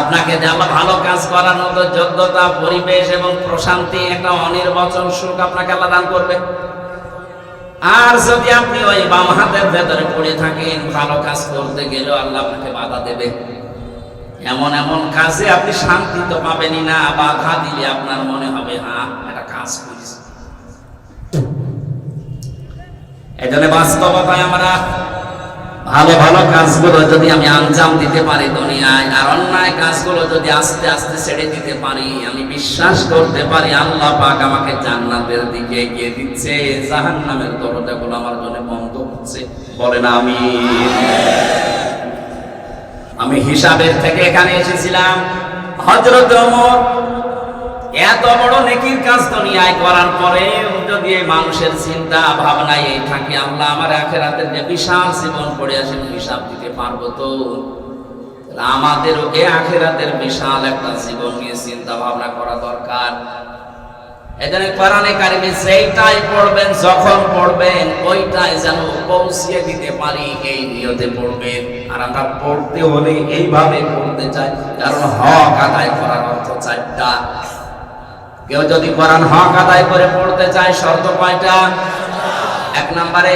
S1: আপনাকে আল্লাহ ভালো কাজ করার মতো যোগ্যতা, পরিবেশ এবং প্রশান্তি, একটা অনির্বচন সুখ আপনাকে আল্লাহ দান করবে। আর যদি আপনি ওই বাম হাতের ভেতরে পড়ে থাকেন, ভালো কাজ করতে গেলেও আল্লাহ আপনাকে বাধা দেবে। এমন এমন কাজে আপনি শান্তি তো পাবেনই না, বাধা দিলে আপনার মনে হবে হ্যাঁ একটা কাজ করেছি। এজন্য বাস্তবতায় আমরা ভালো ভালো কাজগুলো যদি আমি আঞ্জাম দিতে পারি দুনিয়ায়, আর অন্যায় কাজগুলো যদি আস্তে আস্তে ছেড়ে দিতে পারি, আমি বিশ্বাস করতে পারি আল্লাহ পাক আমাকে জান্নাতের দিকে এগিয়ে দিচ্ছে, জাহান্নামের দরজাগুলো আমার জন্য বন্ধ হচ্ছে। বলেন আমি হিসাবের থেকে এখানে এসেছিলাম। হযরত ওমর এত বড় নেকির কাজ দুনিয়ায় করার পরে যদি এই মানুষের চিন্তা ভাবনা এই থাকে, আল্লাহ আমার আখিরাতের যে বিশাল জীবন পড়ে আসে হিসাব দিতে পারবো তো? আমাদেরও এই আখিরাতের বিশাল একটা জীবন নিয়ে চিন্তা ভাবনা করা দরকার। এখানে কোরআনে কারিমে যেইটাই পড়বেন, যখন পড়বেন, ওইটাই যেন পৌঁছিয়ে দিতে পারি, এই নিয়তে পড়বেন। আর আমরা পড়তে হলে এইভাবে পড়তে চাই, কারণ হক আদায় করার অর্থ চারটা। কেউ যদি কোরআন হক আদায় করে পড়তে চায়, শর্ত কয়টা? এক নম্বরে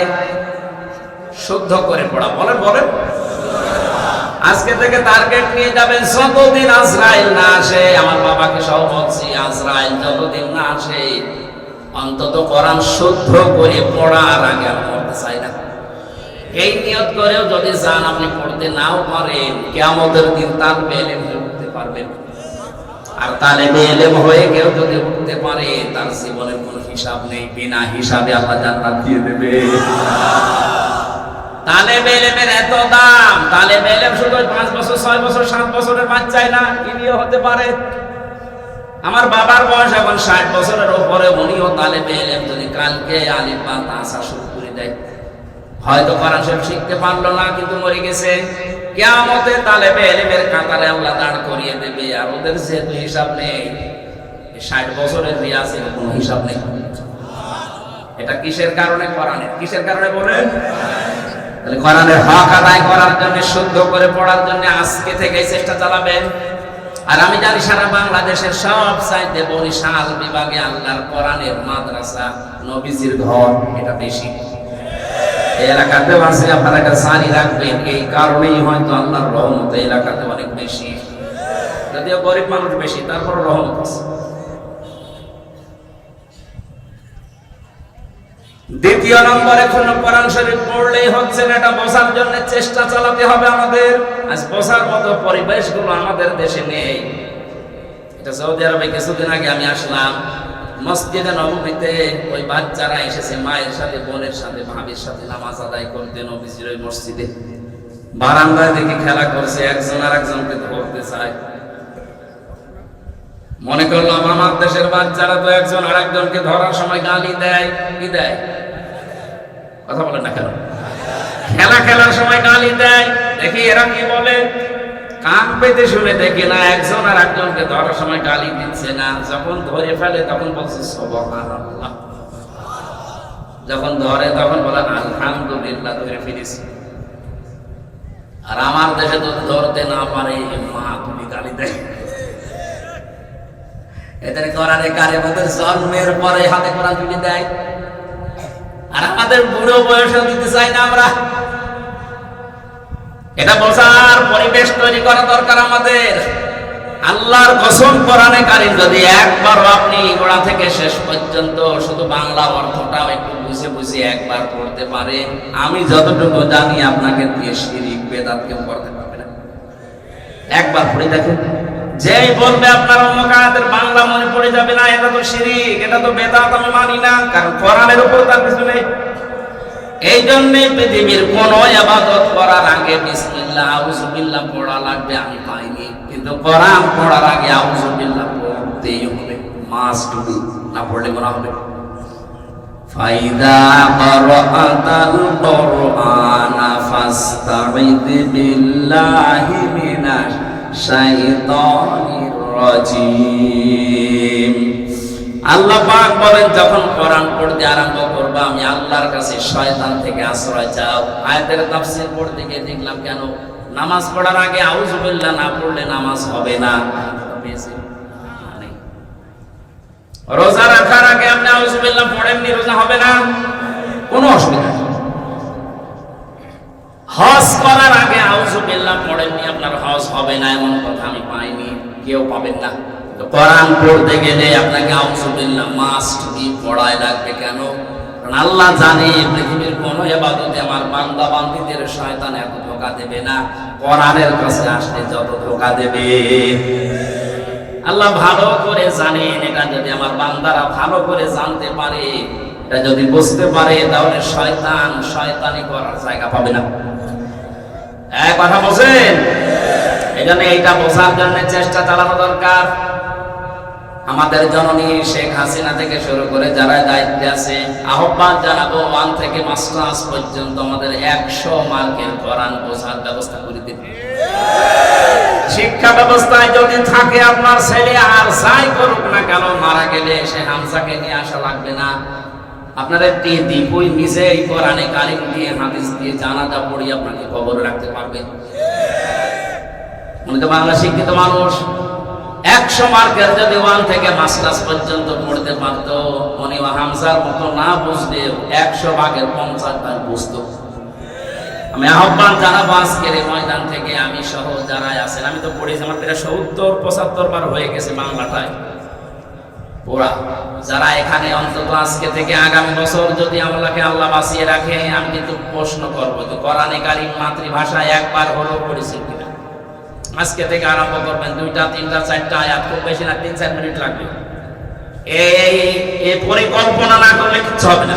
S1: শুদ্ধ করে পড়া। বলেন আজকে থেকে টার্গেট নিয়ে যাবেন, যতদিন আজরাইল না আসে, আমার বাবাকে সহ বলছি, আজরাইল যতদিন না আসে অন্তত কোরআন শুদ্ধ করে পড়ার আগে আমি পড়তে চাই না। এই নিয়ত করেও যদি চান আপনি পড়তে নাও পারেন, কিয়ামতের দিন তালেবে ইলম হয়ে উঠতে পারবেন। আর তালেবে ইলম হয়ে কেউ যদি উঠতে পারে, তার জীবনের কোনো হিসাব নেই, বিনা হিসাবে আল্লাহ জান্নাত দিয়ে দেবে। তালেবে ইলমের এত দাম, তালেবে ইলম শুধু 5 বছর 6 বছর 7 বছরের বাচ্চাই না, কি নিয়ে হতে পারে। আমার বাবার বয়স এখন 60 বছরের উপরে, উনিও তালেবে ইলম যদি কালকে আলিফ বা তা আসা শুরু করে দেয়, হয়তো কোরআন শরীফ শিখতে পারলো না, কিন্তু মরে গেছে। কিয়ামতে তালেবে ইলমের কাতারে আল্লাহ দাঁড় করিয়ে দেবে। আর ওদের যেহেতু হিসাব নেই, 60 বছরের রিয়াজের কোনো হিসাব নেই। এটা কিসের কারণে? কোরআনের। কিসের কারণে বলেন? তাহলে কোরআনের হক আদায় করার জন্য, শুদ্ধ করে পড়ার জন্য আজকে থেকে চেষ্টা চালাবেন। আর আমি জানি সারা বাংলাদেশের সব চাইতে বরিশাল বিভাগে আল্লাহর কোরআনের মাদ্রাসা, নবীজির ঘর, এটা বেশি। এই এলাকাতে আছে, আপনারা একটা সারি রাখবেন। এই কারণেই হয়তো আল্লাহর রহমত এই এলাকাতে অনেক বেশি, যদিও গরিব মানুষ বেশি, তারপর রহমত আছে। দ্বিতীয় নম্বরে কোন কোরআন শরীফ পড়লেই হচ্ছে না, এটা বোঝার জন্য চেষ্টা চালাতে হবে আমাদের। আজ বোঝার মতো পরিবেশগুলো আমাদের দেশে নেই। এটা সৌদি আরবে কিছুদিন আগে আমি আসলাম, মসজিদে নববীতে ওই বাচ্চারা এসেছে মায়ের সাথে, বোনের সাথে, ভাবির সাথে নামাজ আদায় করতে নবীজির ওই মসজিদে। বারান্দায় দেখে খেলা করছে, একজন আর একজনকে ধরতে চায়। মনে করলাম আমার দেশের বাচ্চারা তো একজন আর একজনকে ধরার সময় গালি দেয়। কি দেয়? কথা বলেন না কেন? খেলা খেলার সময় গালি দেয়। দেখি এরা কি বলে, কান পেতে শুনে দেখি না, একজন আর একজনকে ধরার সময় গালি দিচ্ছে না। যখন ধরে ফেলে তখন বলছে সুবহানাল্লাহ, যখন ধরে তখন বলে আলহামদুলিল্লাহ, ধরে ফিরেছি। আর আমার দেশে তো ধরতে না পারে, মা তুমি গালি দেয়। এদের কোরআনে কারিমের জন্মের পরে হাতে কোরআন তুলে দেয়, আর আমাদের বুড়ো বয়সে দিতে চাই না আমরা। এটা বোঝার পরিবেশ তৈরি করা দরকার আমাদের। আল্লাহর কসম, কোরআনে কারীম যদি একবার আপনি গোড়া থেকে শেষ পর্যন্ত শুধু বাংলা অর্থটাও একটু বুঝে বুঝে একবার পড়তে পারেন, আমি যতটুকু জানি আপনাকে দিয়ে শিরিক বেদাত কেউ করতে পারবে না। একবার পড়ে দেখেন, যেই বলবে আপনার অমুক আয়াতের বাংলা মনে পড়ে যাবে না, এটা তো শিরিক, এটা তো বেদাত, আমি মানি না, কারণ কোরআনের উপর তার কিছু নেই। এই জন্যে পৃথিবীর কোন ইবাদত করার আগে বিসমিল্লাহ আউযুবিল্লাহ পড়া লাগবে, আমি পাইনি। কিন্তু কোরআন পড়ার আগে আউযুবিল্লাহ পড়তেই হবে, মাস্ট বি, না পড়লে গুনাহ হবে। ফাইদা ক্বারাআতাল কুরআনা ফাসতাঈদ বিল্লাহি মিনাশ শাইতানির রাজীম। আল্লাহ পাক বলেন, যখন কোরআন পড়তে আরম্ভ করবা, আমি আল্লাহর কাছে শয়তান থেকে আশ্রয় চাও। আয়াতের তাফসীর পড়তে গিয়ে দেখলাম, কেন নামাজ পড়ার আগে আউযুবিল্লাহ না পড়লে নামাজ হবে না? রোজা রাখার আগে আপনি আউযুবিল্লাহ পড়েননি, রোজা হবে না? কোনো অসুবিধা নেই। হজ করার আগে আউযুবিল্লাহ পড়েননি, আপনার হজ হবে না, এমন কথা আমি পাইনি, কেউ পাবেন না। কোরআন পড়তে গেলে আপনাকে আউযুবিল্লাহ মাস্ট বি পড়ায় লাগবে। কেন? কারণ আল্লাহ জানে পৃথিবীর কোন ইবাদতে আমার বান্দা বান্দীদের শয়তান এত ধোঁকা দেবে না, কোরআনের কাছে আসলে যত ধোঁকা দেবে। আল্লাহ ভালো করে জানেন। এটা যদি আমার বান্দারা ভালো করে জানতে পারে, এটা যদি বুঝতে পারে, তাহলে শয়তান শয়তানি করার জায়গা পাবে না। এক কথা বলছেন। এই জন্য এইটা বোঝার জন্য চেষ্টা চালানো দরকার। আমাদের জননী শেখ হাসিনা থেকে শুরু করে যারা দায়িত্বে আছে, আহ্বান জানাবো 1 থেকে মাস্টার্স পর্যন্ত আমাদের 100 মার্কের কোরআন বোঝার ব্যবস্থা করে দিন। শিক্ষা ব্যবস্থায় যদি থাকে আপনার ছেলে আর যাই করুক না কেন, মারা গেলে সে হামজাকে নিয়ে আসা লাগবে না। আপনার একটি দীপুই নিজেই কোরআনে কারিম দিয়ে হাদিস দিয়ে জানাজা পড়িয়ে আপনাকে কবরে রাখতে পারবে। উনি তো বাংলা শিক্ষিত মানুষ। 100 মার্কের যদি 1 থেকে মাস্টার্স পর্যন্ত পড়তে পারত, উনি হামজার মতো না বুঝলেও 100 ভাগের 50 ভাগ বুঝতো। আমি আহ্বান জানাবো আজকের এই ময়দান থেকে, আমি সহ যারা আছেন, আমি তো পড়েছি, আমার প্রায় 70-75 বার হয়ে গেছে বাংলাটায় পড়া। যারা এখানে অন্তত আজকে থেকে আগামী বছর যদি আমাকে আল্লাহ বাঁচিয়ে রাখে, আমি কিন্তু প্রশ্ন করবো তো কোরআনে কারিম মাতৃভাষায় একবার হলেও পড়েছেন কিনা। আজকে থেকে আরম্ভ করবেন, 2টা 3টা 4টা আয়াত, খুব বেশি না 3-4 মিনিট লাগবে। এই পরিকল্পনা না করলে কিচ্ছু হবে না।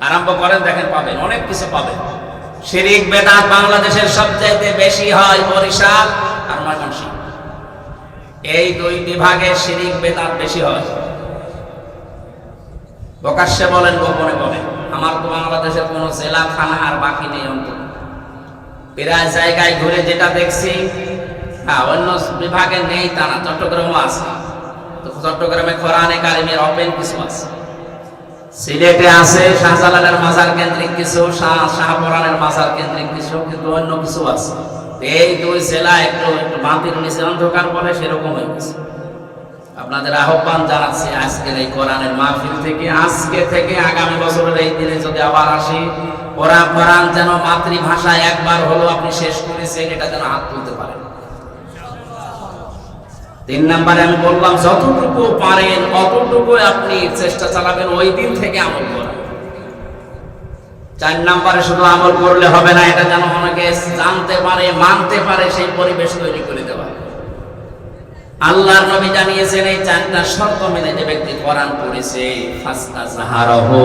S1: আরম্ভ করেন, দেখেন পাবেন, অনেক কিছু পাবেন। শিরিক বেদাত বাংলাদেশের সবচাইতে বেশি হয় বরিশাল আর ময়মনসিংহ। এই 2 বিভাগে শিরিক বেদাত বেশি হয়। প্রকাশ্যে বলেন, গোপনে বলেন। আমার তো বাংলাদেশের কোন জেলা থানা আর বাকি নেই অন্তত। প্রায় জায়গায় ঘুরে যেটা দেখছি, অন্য বিভাগে নেই তা না, চট্টগ্রামও আছে। তো চট্টগ্রামে কোরআনে কারিমের ওপেন কিছু আছে, সিলেটে আছে শাহজালালের মাজার কেন্দ্রিক কিছু, শাহপরানের মাজার কেন্দ্রিক কিছু, কিন্তু অন্য কিছু আছে। এই 2 জেলা একটু মাটির নিচে অন্ধকার বলে সেরকম হয়ে গেছে। আপনাদের আহ্বান জানাচ্ছি আজকের এই কোরআনের মাহফিল থেকে, আজকে থেকে আগামী বছরের এই দিনে যদি আবার আসি, কোরআন যেন মাতৃভাষায় একবার হলো আপনি শেষ করেছেন, এটা যেন হাত তুলতে পারেন। 3 নম্বরে আমি বললাম, যতটুকু পারেন অতটুকু আপনি চেষ্টা চালাবেন, ওই দিন থেকে আমল করেন। 4 নম্বরে শুধু আমল করলে হবে না, এটা যেন অনেকে জানতে পারে, মানতে পারে, সেই পরিবেশ তৈরি করে দেওয়া। আল্লাহর নবী জানিয়েছেন, এই 4টা শর্ত মেনে যে ব্যক্তি কোরআন পড়েছে, ফাস্তাযহারাহু,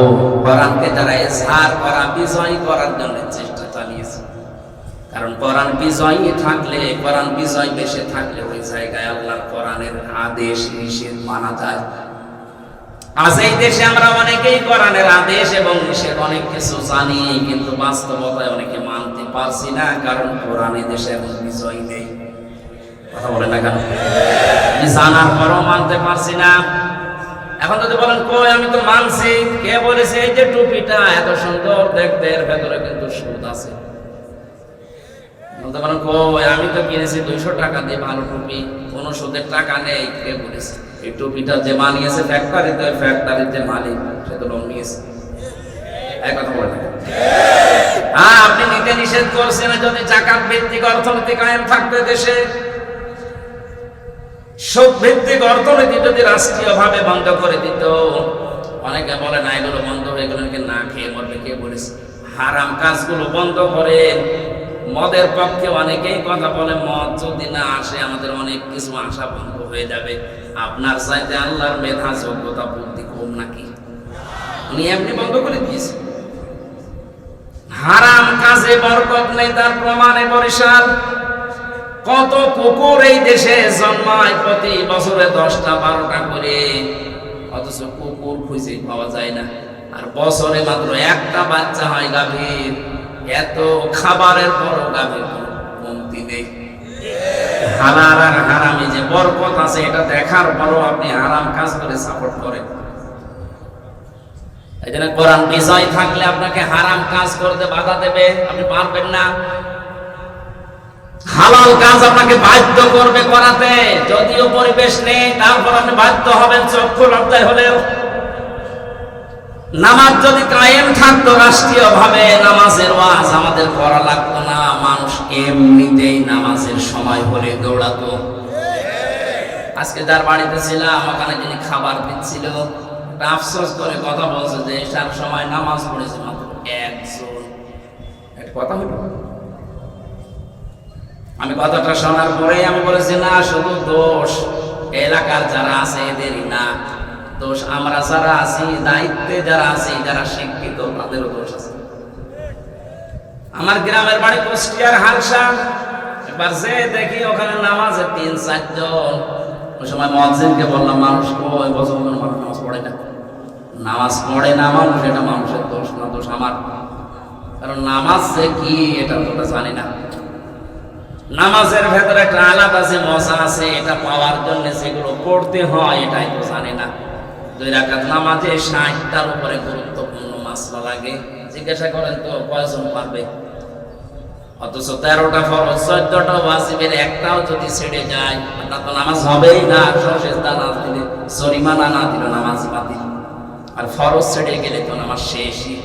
S1: কোরআনকে যারা ইজহার করা, বিজয়ী করার জন্য চেষ্টা চালিয়েছে। কারণ কোরআন বিজয়ী থাকলে, কোরআন বিজয় বেশে থাকলে ওই জায়গায় আল্লাহর কোরআনের আদেশ নিষেধ মানা যায়। আজ এই দেশে আমরা অনেকেই কোরআনের আদেশ এবং নিষেধ অনেক কিছু জানি, কিন্তু বাস্তবতায় অনেকে মানতে পারছি না, কারণ কোরআনে দেশে এখন বিজয় নেই। কথা বলেন না কেন? জানার পরও মানতে পারছি না। এখন যদি বলেন কই আমি তো মানছি, কে বলেছে এই যে টুপিটা এত সুন্দর দেখতে, এর ভেতরে কিন্তু সুদ আছে। বলতে পারেন কই আমি তো কিনেছি 200 টাকা দিয়ে ভালো টুপি, কোনো সুদের টাকা নেই, কে বলেছে? এই টুপিটা যে বানিয়েছে ফ্যাক্টরিতে, ওই ফ্যাক্টরির যে মালিক সে তো লোন নিয়েছে। এক কথা বলে না? হ্যাঁ, আপনি নিতে নিষেধ করছেন। যদি জাকাত ভিত্তিক অর্থনীতি কায়েম থাকতো দেশে, সুদ ভিত্তিক অর্থনীতি যদি রাষ্ট্রীয়ভাবে বন্ধ করে দিত, অনেকে বলে না এগুলো বন্ধ হয়ে গেল, না খেয়ে মরবে, কে বলেছে? হারাম কাজগুলো বন্ধ করেন। মদের পক্ষে অনেকেই কথা বলে, মদ যদি না আসে আমাদের অনেক কিছু আশা বন্ধ হয়ে যাবে। আপনার চাইতে আল্লাহর মেধা যোগ্যতা বুদ্ধি কম নাকি? উনি এমনি বন্ধ করে দিয়েছে। হারাম কাজে বরকত নেই, তার প্রমাণে বরিশাল। কত কুকুর এই দেশে জন্মায় প্রতি বছরে 10টা 12টা করে, অথচ কুকুর খুঁজে পাওয়া যায় না। আর বছরে মাত্র 1টা বাচ্চা হয় গাভীর। এত খাবারের পরও গাভীর কমতি নেই। হালাল আর হারামে যে বরকত আছে এটা দেখার পরও আপনি হারাম কাজ করে সাপোর্ট করেন। এই জন্য কোরআন বিজয় থাকলে আপনাকে হারাম কাজ করতে বাধা দেবে, আপনি পারবেন না। হালাল কাজ আপনাকে বাধ্য করবে করাতে, যদিও পরিবেশ নেই, তারপর আপনি বাধ্য হবেন চক্ষু লজ্জায় হলেও। নামাজ যদি কায়েম থাকতো রাষ্ট্রীয়ভাবে, নামাজের ওয়াজ আমাদের করা লাগতো না, মানুষ এমনিতেই নামাজের সময় হলে দৌড়াতো। আজকে যার বাড়িতে ছিলাম, ওখানে যিনি খাবার দিচ্ছিল, একটা আফসোস করে কথা বলছে যে এটার সময় নামাজ পড়েছে মাত্র একজন। একটা কথা হলো, আমি কথাটা শোনার পরেই আমি বলেছি না, শুধু দোষ এলাকার যারা আছে এদেরই না, দোষ আমরা যারা আছি, দায়িত্বে যারা আছি, যারা শিক্ষিত, তাদেরও দোষ আছে। আমার গ্রামের বাড়ি কুষ্টিয়ার হালসা, এবার যে দেখি ওখানে নামাজে ৩-৪ জন। ওই সময় মুয়াজ্জিনকে বললাম, মানুষ ওই বছর নামাজ পড়ে না, নামাজ পড়ে না মানুষ, এটা মানুষের দোষ না, দোষ আমার। কারণ নামাজ যে কি এটা তোরা জানি না। নামাজের ভেতরে একটা আলাদা যে মজা আছে, এটা পাওয়ার জন্য যেগুলো পড়তে হয় এটাই তো জানে না। 2 রাকাত নামাজে 60টার উপরে গুরুত্বপূর্ণ মাসলা লাগে। জিজ্ঞাসা করেন তো কয়জন পারবে? অথচ 13টা ফরজ, 14টা ওয়াজিবের একটাও যদি ছেড়ে যায়, আপনার তো নামাজ হবেই না। সশেজদা না দিলে, জরিমানা না দিলে নামাজ বাতিল, আর ফরজ ছেড়ে গেলে তো নামাজ শেষই।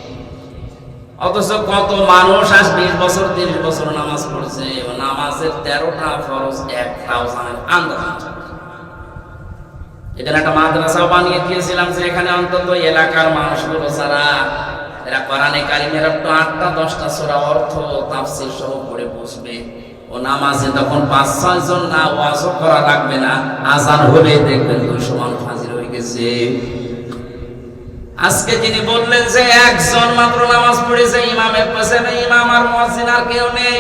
S1: অথচ কত মানুষ আজ 20 বছর 30 বছর নামাজ পড়ছে, নামাজের 13টা ফরজ একটাও জানেন আন্দাজ। এখানে একটা মাদ্রাসা বানিয়ে দিয়েছিলাম যে এখানে অন্তত এলাকার মানুষগুলো যারা এরা কোরআনে কারিমের 8টা 10টা সূরা অর্থ তাফসীর সহ পড়ে বসবে, ও নামাজে তখন 5-6 জন না ওয়াজও করা লাগবে না, আজান হলে দেখবেন 200 মানুষ হাজির হয়ে গেছে। আজকে যিনি বললেন যে একজন মাত্র নামাজ পড়েছে ইমামের পেছনে, ইমাম আর মুয়াজ্জিন আর কেউ নেই,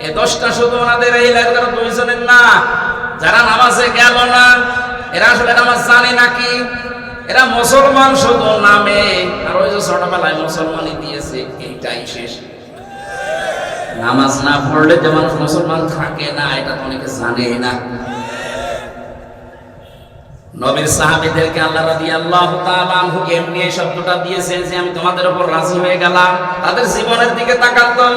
S1: এই 10টা শুধু ওনাদের এই এলাকার 2 জনের না। যারা নামাজে গেল না এরা আসলে নামাজ জানে নাকি? এরা মুসলমান শুধু নামে, আর ওই যে ছোটবেলায় মুসলমানই দিয়েছে এইটাই শেষ। নামাজ না পড়লে যে মানুষ মুসলমান থাকে না, এটা তো অনেকে জানে না। নবীর সাহাবীদেরকে আল্লাহ রাদিয়াল্লাহু তাআলা আনহু এমনি এই শব্দটা দিয়েছেন যে আমি তোমাদের উপর রাজি হয়ে গেলাম। তাদের জীবনের দিকে তাকান তো।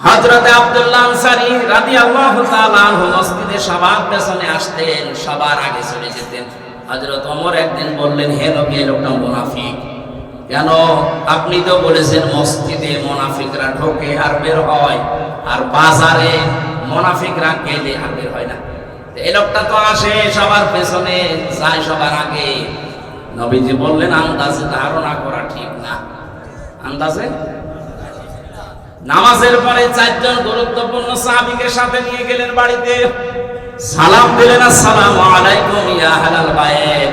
S1: হযরত আব্দুল্লাহ আনসারী রাদিয়াল্লাহু তাআলা আনহু মসজিদে সবার পেছনে আসতেন, সবার আগে চলে যেতেন। হযরত ওমর একদিন বললেন, হে নবী, এই লোকটা মুনাফিক। কেন? আপনি তো বলেছেন মসজিদে মুনাফিকরা ঢোকে আর বের হয়, আর বাজারে মুনাফিকরা গেলে আর বের হয় না। এই লোকটা তো আসে সবার পেছনে, যায় সবার আগে। নবীজি বললেন, আন্দাজে ধারণা করা ঠিক না। আন্দাজে নামাজের পরে 4 জন গুরুত্বপূর্ণ সাহাবীকে সাথে নিয়ে গেলেন বাড়িতে, সালাম দিলেন, আসসালামু আলাইকুম ইয়া আহলাল বাইত।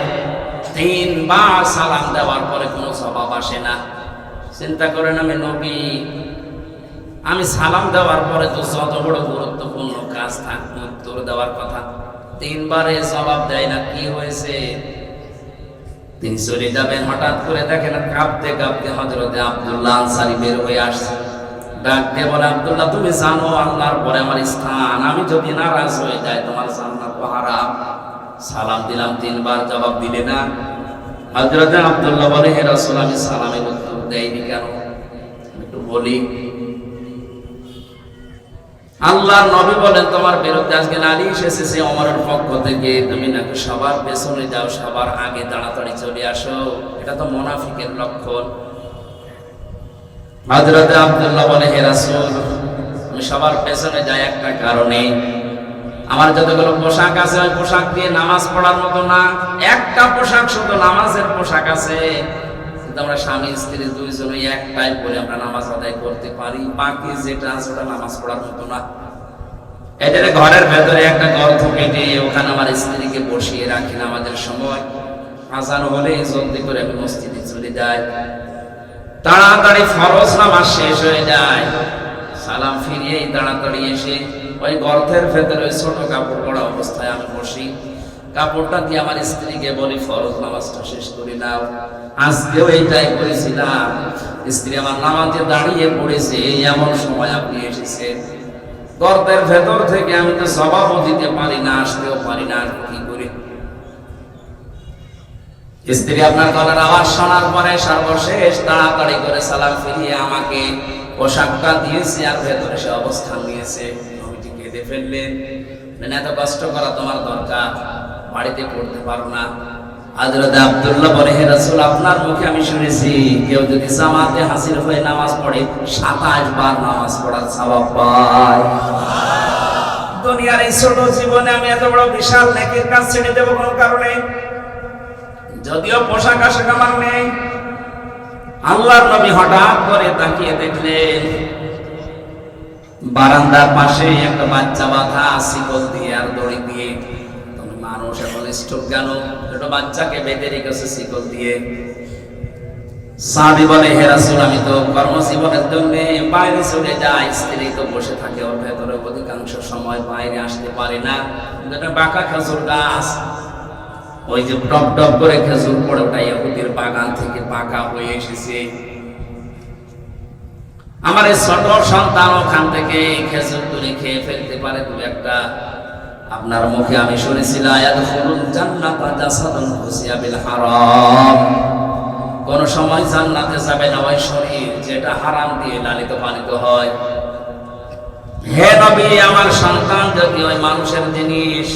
S1: 3 বার সালাম দেওয়ার পরে কোনো জবাব আসে না। চিন্তা করেন, আমি নবী, আমি সালাম দেওয়ার পরে তো যত বড় গুরুত্বপূর্ণ কাজ থাকবে উত্তর দেওয়ার কথা, 3 বারে জবাব দেয় না। কি হয়েছে? তিনি চলে যাবেন, হঠাৎ করে দেখেন কাঁপতে কাঁপতে হযরতে আব্দুল্লাহ আনসারী বের হয়ে আসছে। ডাক দিয়ে বলে, আব্দুল্লাহ, তুমি জানো আল্লাহর পরে আমার স্থান, আমি যদি নারাজ হয়ে যাই তোমার জান্নাত হারাম। সালাম দিলাম 3 বার, জবাব দিলে না। হযরতে আব্দুল্লাহ বলে, হে রাসূল, আমি সালামের উত্তর দেইনি কেন? একটু বলি। আল্লাহর নবী বলেন, তোমার বিরুদ্ধে আজকে নালিশ এসেছে ওমরের পক্ষ থেকে, তুমি নাকি সবার পেছনে যাও, সবার আগে তাড়াতাড়ি চলে আসো। এটা তো মুনাফিকের লক্ষণ। হযরতে আব্দুল্লাহ বলে, হে রাসূল, আমি সবার পেছনে যাই একটা কারণে, আমার যতগুলো পোশাক আছে ওই পোশাক দিয়ে নামাজ পড়ার মতো না। একটা পোশাক শুধু নামাজের পোশাক আছে, কিন্তু আমরা স্বামী স্ত্রী 2 জনই একটাই পরে আমরা নামাজ আদায় করতে পারি, বাকি যেটা আছে ওটা নামাজ পড়ার মতো না। এদের ঘরের ভেতরে একটা গর্ত কেটে ওখানে আমার স্ত্রীকে বসিয়ে রাখি নামাজের সময়। আজান হলে জলদি করে আমি মসজিদে চলে যাই, তাড়াতাড়ি ফরজ নামাজ শেষ হয়ে যায়, সালাম ফিরিয়েই তাড়াতাড়ি এসে ওই গর্তের ভেতরে ওই ছোট কাপড় পরা অবস্থায় আমি বসি। কাপড়টা দিয়ে আমার স্ত্রীকে বলি, ফরজ নামাজটা শেষ করে দাও। আজকেও এইটাই করেছিলাম। স্ত্রী আমার নামাজে দাঁড়িয়ে পড়েছে, এমন সময় আপনি এসেছেন। গর্তের ভেতর থেকে আমি তো জবাবও দিতে পারি না, আসতেও পারি না, কি করি? স্ত্রী আপনার গলার আওয়াজ শোনার পরে সর্বশেষ তাড়াতাড়ি করে সালাম ফিরিয়ে আমাকে পোশাকটা দিয়েছে আর ভেতরে সে অবস্থান নিয়েছে। নবীজি কেঁদে ফেললেন, এত কষ্ট করা তোমার দরকার, বাড়িতে পড়তে পারো না। হযরত আব্দুল্লাহ বলে, হে রাসূল, আপনার মুখে আমি শুনেছি কেউ যদি জামাতে হাজির হয়ে নামাজ পড়ে 27 বার নামাজ পড়ার সওয়াব পায়। দুনিয়ার এই ছোট জীবনে আমি এত বড় বিশাল নেকির কাজ ছেড়ে দেবো কোনো কারণে? যদিও পোশাক আশাক আমার নেই। আল্লাহর নবী হঠাৎ করে তাকিয়ে দেখলেন বারান্দার পাশে একটা বাচ্চা বাঁধা শিকল দিয়ে আর দড়ি দিয়ে। মানুষ এখন স্টোভ কেন, ছোট বাচ্চাকে বেঁধে রেখেছে শিকল দিয়ে। সাহাবী বলে, হে রাসূল, আমি তো কর্মজীবনের জন্য বাইরে চলে যাই, স্ত্রী তো বসে থাকে ওর ভেতরে, অধিকাংশ সময় বাইরে আসতে পারে না। বাঁকা খেজুর গাছ, ওই যে টপ টপ করে খেজুর পড়ে ওটা ইহুদির বাগান থেকে পাকা হয়ে এসেছে। আমার এই ছোট সন্তান ওখান থেকে খেজুর তুলে খেয়ে ফেলতে পারে দু একটা। আপনার মুখে আমি শুনেছিলাম ইয়াদখুলুল জান্নাতা জাসাদুন হুসিয়া বিল হারাম, কোন সময় জান্নাতে যাবে না ওই শরীর যেটা হারাম দিয়ে লালিত পালিত হয়। হে নবী, আমার সন্তান যদি ওই মানুষের জিনিস,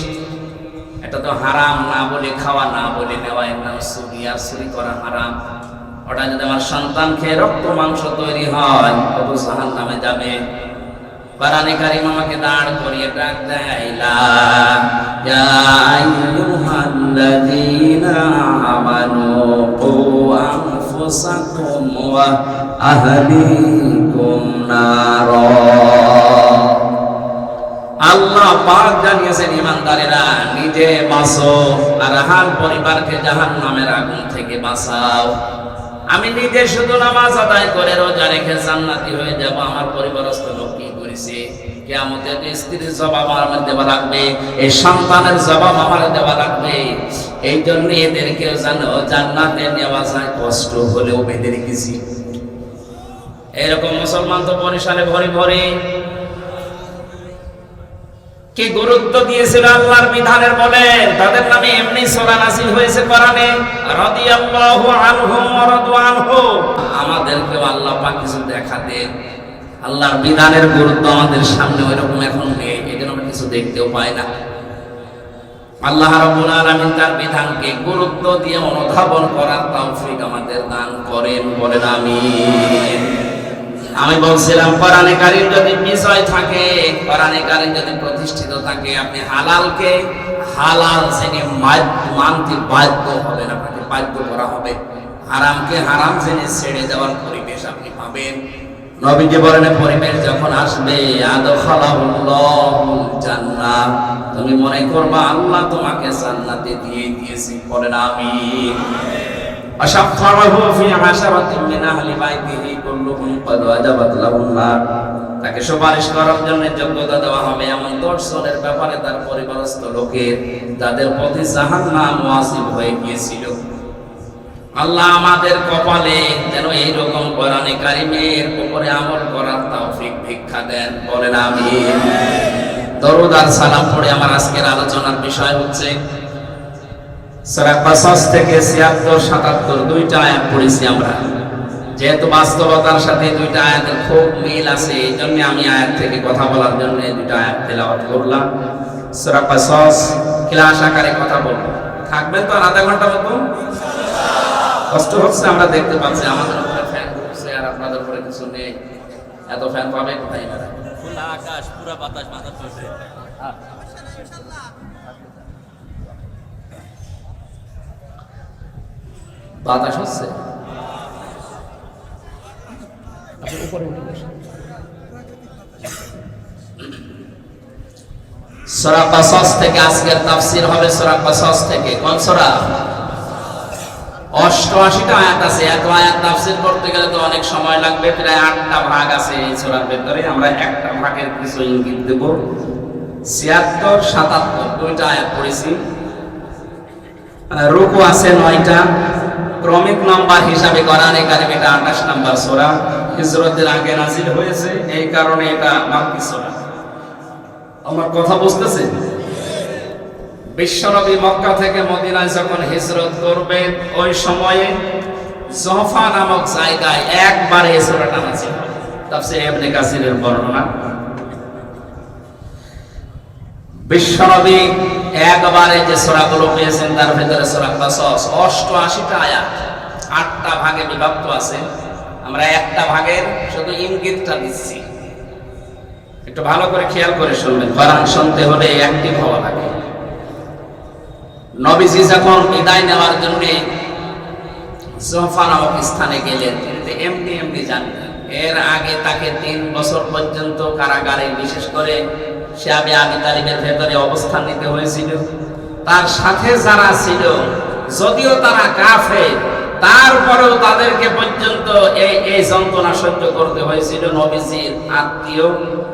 S1: এটা তো হারাম না বলে খাওয়া, না বলে নেওয়া, এর নাম চুরি, আর চুরি করা হারাম। ওটা যদি আমার সন্তান খেয়ে রক্ত মাংস তৈরি হয়, তবু জাহান্নামে যাবে। কোরআনে কারীম আমাকে দাঁড় করিয়ে ডাক দেয়, লা ইয়া আইয়ুহাল্লাযীনা আমানু কু আনফুসাকুম ওয়া আহলিকুম নার। আল্লাহ পাক জানিয়েছেন, ঈমানদারেরা নিজে বাঁচো আর আহল পরিবারকে জাহান্নামের আগুন থেকে বাঁচাও। আমি নিজে শুধু নামাজ আদায় করে রোজা রেখে জান্নাতি হয়ে যাব, আমার পরিবারস্থ লোক কি করেছে? কিয়ামতে স্ত্রীর জবাব আমার দেওয়া লাগবে, এই সন্তানের জবাব আমার দেওয়া লাগবে। এই জন্য এদেরকেও জানো জান্নাতে নেওয়া যায়, কষ্ট হলেও বেঁধে রেখেছি। এরকম মুসলমান তো বরিশালে ভরে ভরে। কি গুরুত্ব দিয়েছিল আল্লাহর বিধানের বলেন, তাদের নামে এমনি সূরা নাযিল হয়েছে কোরআনে, রাদিয়াল্লাহু আনহুম ওয়া রাদু আনহু। আমাদেরকে আল্লাহ পাক কিছু দেখাতেন, আল্লাহর বিধানের গুরুত্ব আমাদের সামনে ওইরকম এখন নেই, এজন্য আমরা কিছু দেখতেও পাই না। আল্লাহ রাব্বুল আলামিন তার বিধানকে গুরুত্ব দিয়ে অনুধাবন করার তৌফিক আমাদের দান করেন, বলেন আমিন। আমি বলছিলাম কোরআনে কারীম যদি বিষয় থাকে, কোরআনে কারীম যদি প্রতিষ্ঠিত থাকে, আপনি হালালকে হালাল জেনে মানতে বাধ্য হবেন, আপনাকে বাধ্য করা হবে। হারামকে হারাম জেনে ছেড়ে দেওয়ার পরিবেশ আপনি পাবেন। নবীজি বলেন, পরিবেশ যখন আসবে, আদখালাহুল্লাহুল জান্নাহ, তুমি মনে করবা আল্লাহ তোমাকে জান্নাতে দিয়ে দিয়েছে, বলেন আমিন। আশাফারাহু ফি আশারাতিন মিন আহলি বাইতিহি কুল্লুহুম ক্বাদ ওয়াজাবাত লাহুন নার, তাকে সুপারিশ করার জন্য যোগ্যতা দেওয়া হবে এমন 10 জনের ব্যাপারে তার পরিবারস্থ লোকের, যাদের প্রতি জাহান্নাম ওয়াজিব হয়ে গিয়েছিল। আল্লাহ আমাদের কপালে যেন এইরকম কোরআনে কারীমের উপরে আমল করার তৌফিক ভিক্ষা দেন, বলেন আমিন। দরুদ আর সালাম পড়ে আমার আজকের আলোচনার বিষয় হচ্ছে সূরা কাসাস থেকে ৭৬, ৭৭ দুইটা আয়াত পড়েছি আমরা। যেহেতু বাস্তবতার সাথে দুইটা আয়াতের খুব মিল আছে, এই জন্য আমি আয়াত থেকে কথা বলার জন্য দুইটা আয়াত তেলাওয়াত করলাম। সূরা কাসাস ক্লাস আকারে কথা বলবো, থাকবেন তো আধা ঘন্টা মতো? কষ্ট হচ্ছে, আমরা দেখতে পাচ্ছি আমাদের উপরে ফ্যান ঘুরছে আর আপনাদের উপরে কিছু নেই। এত ফ্যান পাবে কোথায়? এরা
S4: খোলা আকাশ, পুরা বাতাস মাথা চলছে।
S1: বাতাস হচ্ছে। সূরা কাসাস থেকে আজকের তাফসীর হবে, সূরা কাসাস থেকে। কোন সূরা? 88টা আয়াত আছে। এত আয়াত তাফসীর করতে গেলে তো অনেক সময় লাগবে, প্রায় 8টা ভাগ আছে এই সূরার ভিতরে। আমরা একটা ভাগের কিছু ইঙ্গিত দেব। ৭৬, ৭৭ দুইটা আয়াত পড়েছি। রুকু আছে 9টা। ক্রমিক নাম্বার হিসাবে কোরআনে কারীম এটা 28 নাম্বার সূরা, হিজরতের আগে নাযিল হয়েছে, এই কারণে এটা বাকি সূরা। আমার কথা বুঝতেছেন? বিশ্বনবী মক্কা থেকে মদিনায় যখন হিজরত করবেন, ওই সময়ে জহফা নামক জায়গায় একবারে এই সূরাটা নাযিল হয়। তাফসীর ইবনে কাসিরের বর্ণনা, বিশ্বনবী একবারে যে সূরাগুলো পেয়েছেন তার ভিতরে সূরা কাসাস 88টা আয়াত, 8টা ভাগে বিভক্ত আছে। আমরা একটা ভাগের শুধু ইঙ্গিতটা দিচ্ছি, একটু ভালো করে খেয়াল করে শুনবেন। কোরআন শুনতে হলে অ্যাক্টিভ হওয়া লাগে। নবীজি যখন বিদায় নেওয়ার জন্য জোহফা নামক স্থানে গেলেন, তিনি এমনি এমনি জানতেন। এর আগে তাকে 3 বছর পর্যন্ত কারাগারে, বিশেষ করে শিয়াবে আবি তালিবের ভেতরে অবস্থান নিতে হয়েছিল। তার সাথে যারা ছিল, যদিও তারা কাফের, তারপরেও তাদেরকে পর্যন্ত এই যন্ত্রণা সহ্য করতে হয়েছিল নবীজির আত্মীয়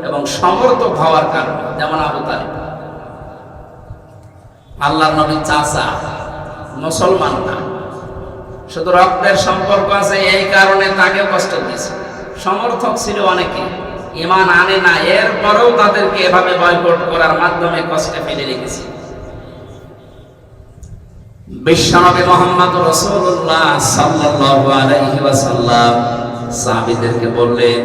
S1: এবং সমর্থক হওয়ার কারণে। যেমন আবু তালিব, আল্লাহর নবীর চাচা, মুসলমান না, শুধু রক্তের সম্পর্ক আছে, এই কারণে তাকে কষ্ট দিয়েছে। সমর্থক ছিল অনেকে, ঈমান আনে না, এরপরেও তাদেরকে এভাবে বয়কট করার মাধ্যমে কষ্টে ফেলে রেখেছে। বিশ্বনবী মুহাম্মদ রাসূলুল্লাহ সাল্লাল্লাহু আলাইহি ওয়াসাল্লাম সাহাবীদেরকে বললেন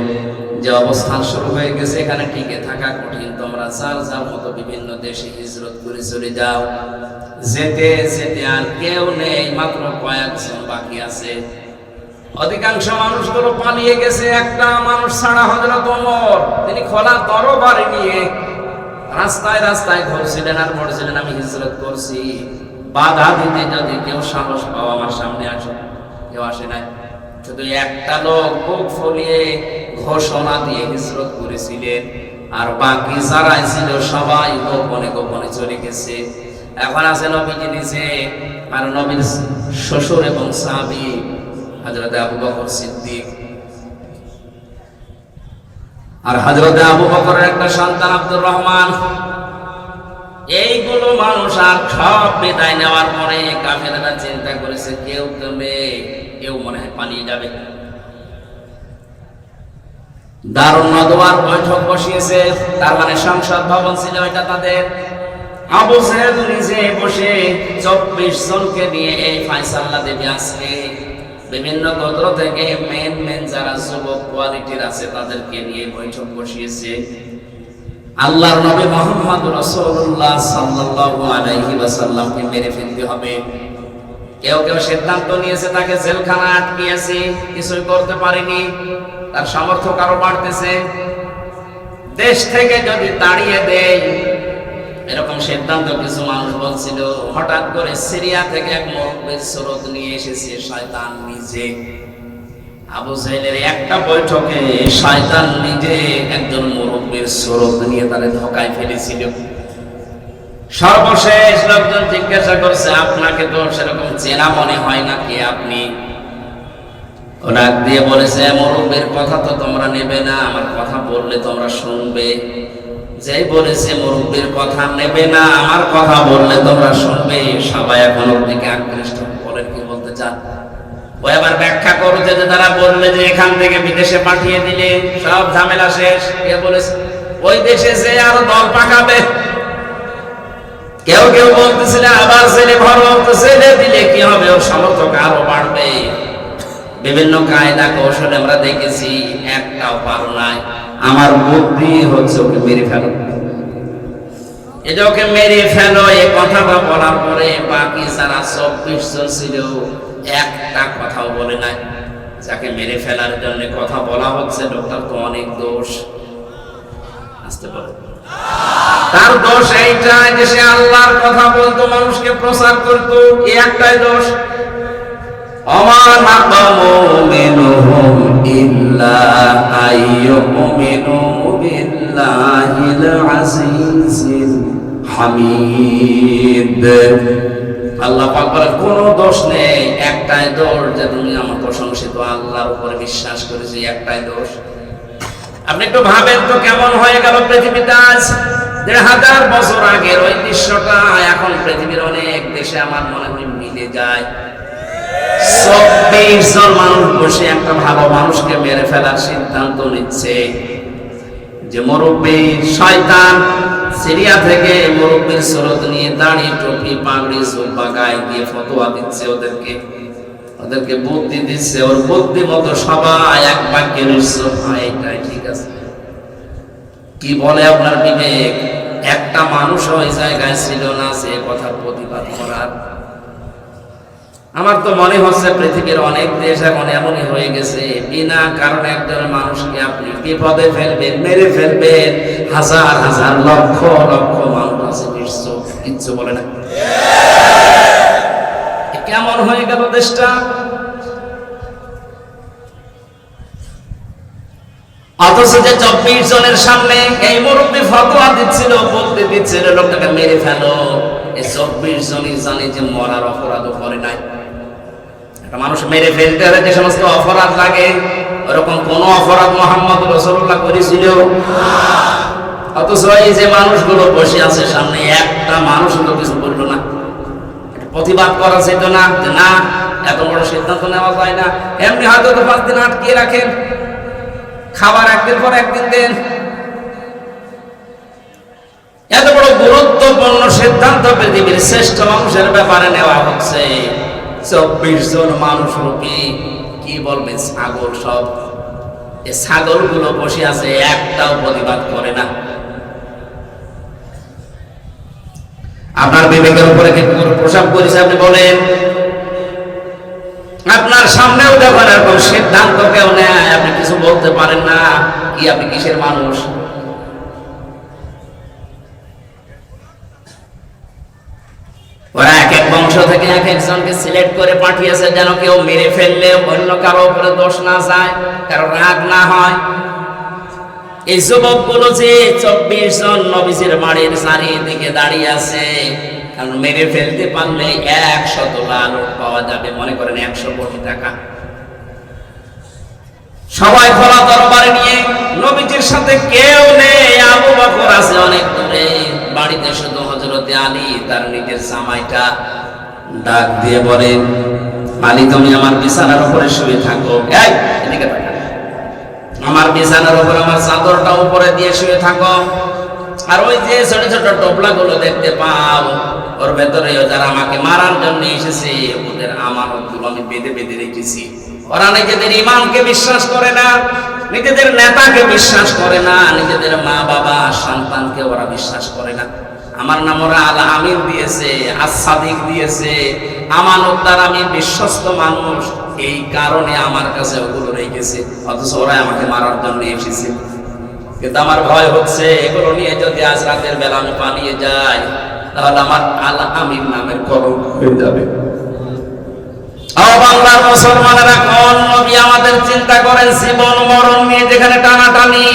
S1: যে অবস্থান শুরু হয়ে গেছে, এখানে টিকে থাকা কঠিন, তোমরা যার যার মতো বিভিন্ন দেশে হিজরত করে চলে যাও। যেতে যেতে আর কেউ নেই, মাত্র কয়েকজন বাকি আছে। অধিকাংশ মানুষগুলো পালিয়ে গেছে, একটা মানুষ ছাড়া হযরত ওমর, তিনি খোলা তরবারি নিয়ে রাস্তায় রাস্তায় ঘুরছিলেন আর বলছিলেন, আমি হিজরত করছি, বাধা দিতে যদি কেউ সাহস পাও আমার সামনে আসো। কেউ আসে নাই। শুধু একটা লোক বুক ফুলিয়ে ঘোষণা দিয়ে হিজরত করেছিলেন, আর বাকি যারা ছিল সবাই গোপনে গোপনে চলে গেছে। এখন আছে নবীজি নিজে আর নবীর শ্বশুর এবং সাহাবী হযরত আবু বকর সিদ্দিক, আর হযরত আবু বকরের একটা সন্তান আব্দুর রহমান। এইগুলো মানুষ আর সব বিদায় নেওয়ার পরে কাফেররা চিন্তা করেছে কেউ কমে, কেউ মনে হয় পালিয়ে যাবে। দারুন নদওয়ার বৈঠক বসিয়েছে, তার মানে সংসদ ভবন ছিল এটা তাদের। আবু সাহেব নিজে বসে 24 জনকে নিয়ে এই ফায়সালা দেবে আজকে। বিভিন্ন গোত্র থেকে মেন যারা যুবক কোয়ালিটির আছে তাদেরকে নিয়ে বৈঠক বসিয়েছে। আল্লাহর নবী মুহাম্মদ রাসূলুল্লাহ সাল্লাল্লাহু আলাইহি ওয়াসাল্লামকে মেরে ফেলতে হবে। কেউ কেউ সিদ্ধান্ত নিয়েছে তাকে জেলখানায় আটকিয়েছে, কিছুই করতে পারেনি, তার সমর্থক আরো বাড়তেছে। দেশ থেকে যদি তাড়িয়ে দেয়, এরকম সিদ্ধান্ত কিছু মানুষ বলছিল। হঠাৎ করে সিরিয়া থেকে এক মুরব্বির সুরত নিয়ে এসেছে শয়তান নিজে। আবু জাহেলের একটা বৈঠকে শয়তান নিজে একজন মুরব্বির সুরত নিয়ে তারে ধোকায় ফেলেছিল। সর্বশেষ লোকজন জিজ্ঞাসা করছে, আপনাকে তো সেরকম চেনা মনে হয় না, কে আপনি? ও ডাক দিয়ে বলেছে, মুরব্বির কথা তো তোমরা নেবে না, আমার কথা বললে তোমরা শুনবে। যেই বলেছে মুরব্বির কথা নেবে না, আমার কথা বললে তোমরা শুনবে, সবাই এখন ওর দিকে আকৃষ্ট। বলেন কি বলতে চান? ও আবার ব্যাখ্যা করছে যে তারা বললে যে এখান থেকে বিদেশে পাঠিয়ে দিলে সব ঝামেলা শেষ। কে বলেছে? ওই দেশে যে আরো দল পাকাবে। কেউ কেউ বলতেছিল আবার ছেলে ভরো, তো ছেলে দিলে কি হবে, ওর সমর্থক আরো বাড়বে। বিভিন্ন কায়দা কৌশল আমরা দেখেছি, একটাও পারো নাই। আমার বুদ্ধি হচ্ছে ওকে মেরে ফেলো, এটা ওকে মেরে ফেলো। এই কথাটা বলার পরে বাকি যারা 24 জন ছিল একটা কথাও বলে নাই। যাকে মেরে ফেলার জন্য কথা বলা হচ্ছে, লোকটার তো অনেক দোষ। আসতে পারে তার দোষ এইটাই যে সে আল্লাহর কথা বলতো, মানুষকে প্রচার করতো, এই একটাই দোষ। আমার নাকামু মিনহুম ইল্লা আইয়ুমিনু বিল্লাহিল আজিজিল হামিদ। আল্লাহ পাক বলেন কোনো দোষ নেই, একটাই দোষ যে তুমি আমার প্রশংসিত আল্লাহর উপরে বিশ্বাস করেছি, একটাই দোষ। আপনি একটু ভাবেন তো কেমন হয়ে গেল পৃথিবীতে আজ। 1000 বছর আগের ওই দৃশ্যটা এখন পৃথিবীর অনেক দেশে আমার মনে হয় মিলে যায়। 24 জন মানুষ বসে একটা ভালো মানুষকে মেরে ফেলার সিদ্ধান্ত নিচ্ছে। যে মুরব্বী শয়তান সিরিয়া থেকে মুরব্বীর সুরত নিয়ে দাড়ি টুপি পাগড়ি জুব্বা গায়ে দিয়ে ফতোয়া দিচ্ছে, ওদেরকে বুদ্ধি দিচ্ছে। ওর বুদ্ধি মতো সবাই এক বাক্যে নিশ্চয় হয় এটাই ঠিক আছে। কি বলে আপনার বিবেক? একটা মানুষ ওই জায়গায় ছিল না সে কথার প্রতিবাদ করার। আমার তো মনে হচ্ছে পৃথিবীর অনেক দেশ এখন এমনই হয়ে গেছে, বিনা কারণে একজন মানুষকে আপনি বিপদে ফেলবেন, মেরে ফেলবেন। হাজার হাজার লক্ষ লক্ষ মানুষ আছে নিশ্চয়, কিচ্ছু বলে না। কেমন হয়ে গেল দেশটা? অথচ যে 24 জনের সামনে এই মুরব্বী ফতোয়া দিচ্ছিল, বলতে দিচ্ছিল লোকটাকে মেরে ফেলো, এই 24 জনই জানে যে মরার অপরাধও করে নাই। একটা মানুষ মেরে ফেলতে হলে যে সমস্ত অপরাধ লাগে, ওরকম কোন অপরাধ মুহাম্মদ রাসূলুল্লাহ করেছিল? অথচ এই যে মানুষগুলো বসে আছে সামনে, একটা মানুষ তো কিছু বললো না। প্রতিবাদ করা যেত না যে না, এত বড় সিদ্ধান্ত নেওয়া যায় না। এমনি হয়তো 5 দিন আটকিয়ে রাখেন, খাবার একদিন পর একদিন দেন। এত বড় গুরুত্বপূর্ণ সিদ্ধান্ত পৃথিবীর শ্রেষ্ঠ মানুষের ব্যাপারে নেওয়া হচ্ছে। 24 জন মানুষ রূপী কি বলবে ছাগল, সব এই ছাগলগুলো বসে আছে, একটাও প্রতিবাদ করে না। আপনার বিবেকের উপরে কি প্রসাব করেছে? আপনি বলেন। আপনার সামনেও যখন এরকম সিদ্ধান্ত কেউ নেয়, আপনি কিছু বলতে পারেন না। কি আপনি কিসের মানুষ? ওরা এক এক বংশ থেকে এক একজনকে সিলেক্ট করে পাঠিয়েছে, যেন কেউ মেরে ফেললে অন্য কারো উপরে দোষ না যায়, কারো রাগ না হয়। এই যুবকগুলো যে 24 জন নবীজির বাড়ির চারিদিকে দাঁড়িয়ে আছে, কারণ মেরে ফেলতে পারলে 100 তোলা নোট পাওয়া যাবে, মনে করেন 100 কোটি টাকা। সবাই খোলা তরবারি নিয়ে, নবীজির সাথে কেউ নেই। আবু বকর আছে অনেক দূরে, বাড়িতে শুধু হযরতে আলী তার নিজের জামাইটা। ডাক দিয়ে বলেন, আলী তুমি আমার বিছানার উপরে শুয়ে থাকো। এই এদিকে তাকা, আমার বিছানার উপর আমার চাদরটা উপরে দিয়ে শুয়ে থাকো। আর ওই যে ছোট ছোট টোপলাগুলো দেখতে পাও, ওর ভেতরে যারা আমাকে মারার জন্য এসেছে, ওদের আমানতগুলো আমি বেঁধে বেঁধে রেখেছি। ওরা নিজেদের ইমানকে বিশ্বাস করে না, নিজেদের নেতাকে বিশ্বাস করে না, নিজেদের মা বাবা সন্তানকে ওরা বিশ্বাস করে না। আমার নাম ওরা আল আমিন দিয়েছে, আস-সাদিক দিয়েছে, আমানতদার, আমি বিশ্বস্ত মানুষ। এই কারণে আমার কাছে ওগুলো রেখেছে, অথচ ওরা আমাকে মারার জন্য এসেছে। কিন্তু আমার ভয় হচ্ছে, এগুলো নিয়ে যদি আজ রাতের বেলা আমি পালিয়ে যাই, তাহলে আমার আল আমিন নামের কলঙ্ক হয়ে যাবে। ও বাংলার মুসলমানেরা, কোন নবী আমাদের চিন্তা করেন জীবন মরণ নিয়ে? যেখানে টানাটানি,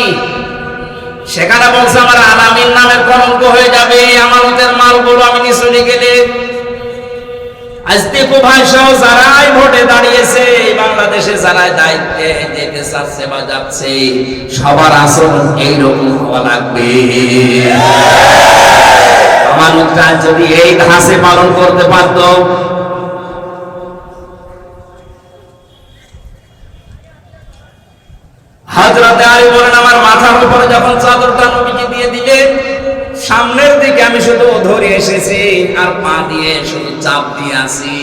S1: সেখানে বলছে আমার আল আমিন নামের কলঙ্ক হয়ে যাবে, আমানতের মালগুলো আমি নিয়ে চলে গেলে। আজ দেখো ভাই সহ যারাই ভোটে দাঁড়িয়েছে, বাংলাদেশে যারাই দায়িত্বে যেতে চাচ্ছে বা যাচ্ছে, সবার আচরণ এইরকম হওয়া লাগবে। আমানতটা যদি এই ধাঁচে পালন করতে পারত, হযরতে আলী বলেন, আমার মাথার উপরে যখন চাদরটা নবীজি দিয়ে দিলেন, সামনের দিকে আমি শুধু ধরে এসেছি আর পা দিয়ে শুধু চাপ দিয়ে আছি।